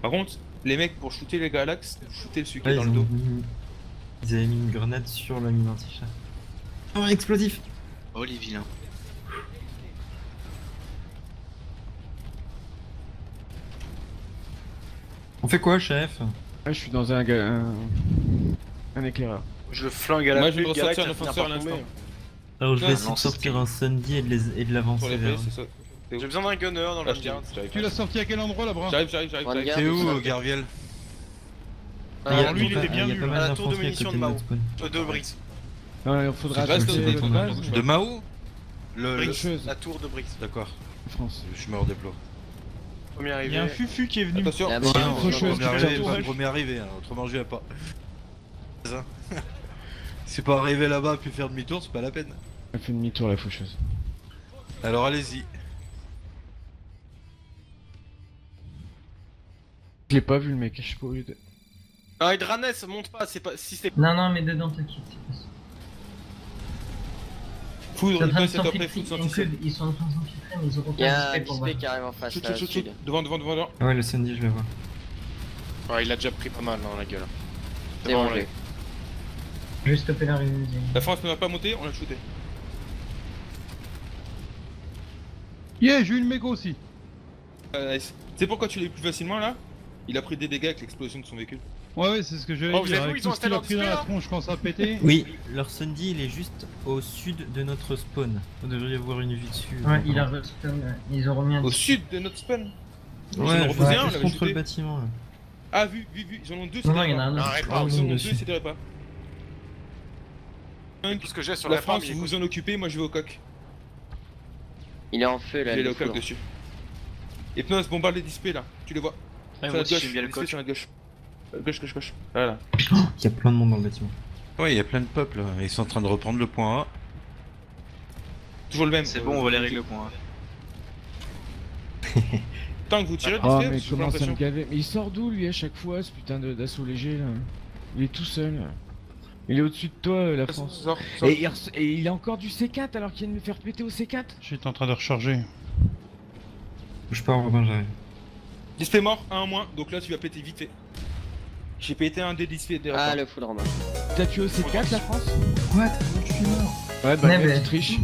Speaker 3: Par contre, les mecs pour shooter les galaxes, shooter celui qui
Speaker 8: Ouais,
Speaker 3: est dans le dos.
Speaker 8: Ils avaient mis une grenade sur la mine anti-chat. Oh, explosif!
Speaker 9: Oh les vilains.
Speaker 8: On fait quoi, chef?
Speaker 6: Ouais, je suis dans un éclaireur.
Speaker 2: Je flingue à la
Speaker 3: Moi, je vais
Speaker 2: pluie,
Speaker 3: ressortir
Speaker 2: Galax,
Speaker 3: un
Speaker 2: ça finira
Speaker 3: offenseur
Speaker 2: par
Speaker 3: à
Speaker 2: tomber.
Speaker 3: l'instant.
Speaker 8: Alors, je vais
Speaker 3: Non,
Speaker 8: essayer de
Speaker 9: lance
Speaker 8: sortir un Sundy et de l'avancer
Speaker 3: Pour les
Speaker 8: vers...
Speaker 3: B, c'est ça.
Speaker 2: J'ai besoin d'un gunner dans
Speaker 3: Ah,
Speaker 2: la
Speaker 3: je
Speaker 2: garde.
Speaker 3: t'arrive.
Speaker 10: Tu l'as sorti à quel endroit, là, bras?
Speaker 3: J'arrive, j'arrive, j'arrive.
Speaker 5: Regarde.
Speaker 3: j'arrive.
Speaker 7: T'es où,
Speaker 5: ça.
Speaker 7: Garviel?
Speaker 10: Alors, lui, il était bien
Speaker 8: Il y a
Speaker 10: nul.
Speaker 8: pas
Speaker 2: À
Speaker 8: mal
Speaker 2: la tour de
Speaker 8: d'infanterie à
Speaker 2: munitions
Speaker 8: côté
Speaker 2: de
Speaker 8: de
Speaker 2: Mao.
Speaker 8: notre spawn.
Speaker 2: De Brix.
Speaker 6: Ouais, il faudra
Speaker 3: C'est vaste,
Speaker 6: attaquer
Speaker 3: des
Speaker 6: l'autre
Speaker 3: tournages.
Speaker 6: base.
Speaker 7: De Mao? Le...
Speaker 2: Brix.
Speaker 6: chose.
Speaker 2: La tour de Brix.
Speaker 7: D'accord.
Speaker 6: France.
Speaker 7: Je me redéploie.
Speaker 2: Premier
Speaker 10: Il y a un
Speaker 2: arrivé.
Speaker 10: fufu qui est venu.
Speaker 3: Attention.
Speaker 5: La
Speaker 8: Ah,
Speaker 5: bras,
Speaker 10: Tiens,
Speaker 5: on
Speaker 10: chose,
Speaker 5: va-
Speaker 10: tu fais la tour.
Speaker 7: Premier arrivé, hein, autrement je viens pas. C'est pas arriver là-bas puis faire demi-tour, c'est pas la peine.
Speaker 6: Elle fait demi-tour la faucheuse.
Speaker 7: Alors allez-y.
Speaker 6: Je l'ai pas vu le mec, je sais pas où il était.
Speaker 2: Ah, Hydranes, monte pas, c'est pas. Si c'est.
Speaker 1: Non, non, mais dedans, t'inquiète. c'est pas ça.
Speaker 3: Foudre,
Speaker 1: Ils sont en train de
Speaker 3: hypnose, c'est après,
Speaker 1: s'infiltrer,
Speaker 3: foudre,
Speaker 1: ils
Speaker 3: sorti.
Speaker 1: ils sont en train de s'infiltrer, mais ils auront
Speaker 5: Il y
Speaker 1: pas
Speaker 5: a
Speaker 1: de
Speaker 5: un
Speaker 1: display pour
Speaker 5: display
Speaker 1: voir.
Speaker 5: qui arrive en face
Speaker 3: Shoot,
Speaker 5: là,
Speaker 3: shoot, shoot, shoot.
Speaker 5: au-dessus.
Speaker 3: Devant, devant, devant, devant.
Speaker 8: Ouais, le Sundy, je le vois.
Speaker 2: Ouais, il a déjà pris pas mal dans la gueule.
Speaker 5: C'est bon, je l'ai.
Speaker 1: Je vais stopper la réunion.
Speaker 3: La France ne va pas monter, on l'a shooté.
Speaker 11: Yeah, j'ai eu le méga aussi.
Speaker 3: Nice. C'est pourquoi tu l'as eu plus facilement là? Il a pris des dégâts avec l'explosion de son véhicule.
Speaker 11: Ouais, c'est ce que j'allais
Speaker 2: Oh, vous
Speaker 11: dire.
Speaker 2: avez vu,
Speaker 11: Avec
Speaker 2: ils ont
Speaker 11: tout ce qu'il a
Speaker 2: installé
Speaker 11: pris
Speaker 2: un
Speaker 11: dans la
Speaker 2: display,
Speaker 11: tronche quand ça a pété.
Speaker 8: Oui, leur Sundy il est juste au sud de notre spawn. Vous devriez avoir une vue dessus.
Speaker 1: Ouais, il a ils ont remis un
Speaker 3: Au sud de notre spawn. Ils en
Speaker 8: Ouais,
Speaker 3: ont reposé un, on
Speaker 8: juste
Speaker 3: l'avait
Speaker 8: contre
Speaker 3: shooté.
Speaker 8: le bâtiment. Là.
Speaker 3: Ah, vu, ils en ont deux, c'est
Speaker 1: Non, non, il y en a
Speaker 3: des
Speaker 1: un
Speaker 3: repas.
Speaker 1: autre.
Speaker 2: Ah,
Speaker 3: Ils en ont deux,
Speaker 8: dessus.
Speaker 3: c'est des repas.
Speaker 2: Tout ce que j'ai sur
Speaker 3: La
Speaker 2: la farm,
Speaker 3: France,
Speaker 2: il est
Speaker 3: vous vous en occupez, moi je vais au coq.
Speaker 5: Il est en feu là.
Speaker 3: J'ai
Speaker 5: le
Speaker 3: le coq
Speaker 5: foudre.
Speaker 3: dessus. Hypnose, bombarde les displays là, tu les vois.
Speaker 9: Ouais,
Speaker 3: Sur
Speaker 9: moi
Speaker 3: la
Speaker 9: aussi
Speaker 3: gauche,
Speaker 9: j'aime bien le
Speaker 3: les displays
Speaker 9: coq.
Speaker 3: sur la gauche. Gauche. Voilà.
Speaker 8: Il y a plein de monde dans le bâtiment.
Speaker 7: Ouais, il y a plein de peuples là. Ils sont en train de reprendre le point A.
Speaker 3: Toujours le même.
Speaker 9: C'est bon, on va les régler le point.
Speaker 3: Tant que vous tirez,
Speaker 6: Oh
Speaker 3: display,
Speaker 6: mais
Speaker 3: j'ai
Speaker 6: comment ça me
Speaker 3: l'impression.
Speaker 6: gaver. Mais il sort d'où lui à chaque fois ce putain d'assaut léger là? Il est tout seul. Il est au-dessus de toi la France.
Speaker 3: Sors.
Speaker 6: Et il a encore du C4 alors qu'il vient de me faire péter au C4.
Speaker 10: J'étais en train de recharger.
Speaker 8: Bouge pas, Robin, j'arrive.
Speaker 3: Display mort, un en moins, donc là tu vas péter vite fait. J'ai pété un des displays des
Speaker 5: Ah,
Speaker 3: repas.
Speaker 5: le foudre en main.
Speaker 6: T'as tué au C4 la France?
Speaker 8: What? Je suis mort.
Speaker 6: Ouais bah
Speaker 1: Ouais,
Speaker 6: ouais,
Speaker 1: mais-
Speaker 6: tu triches.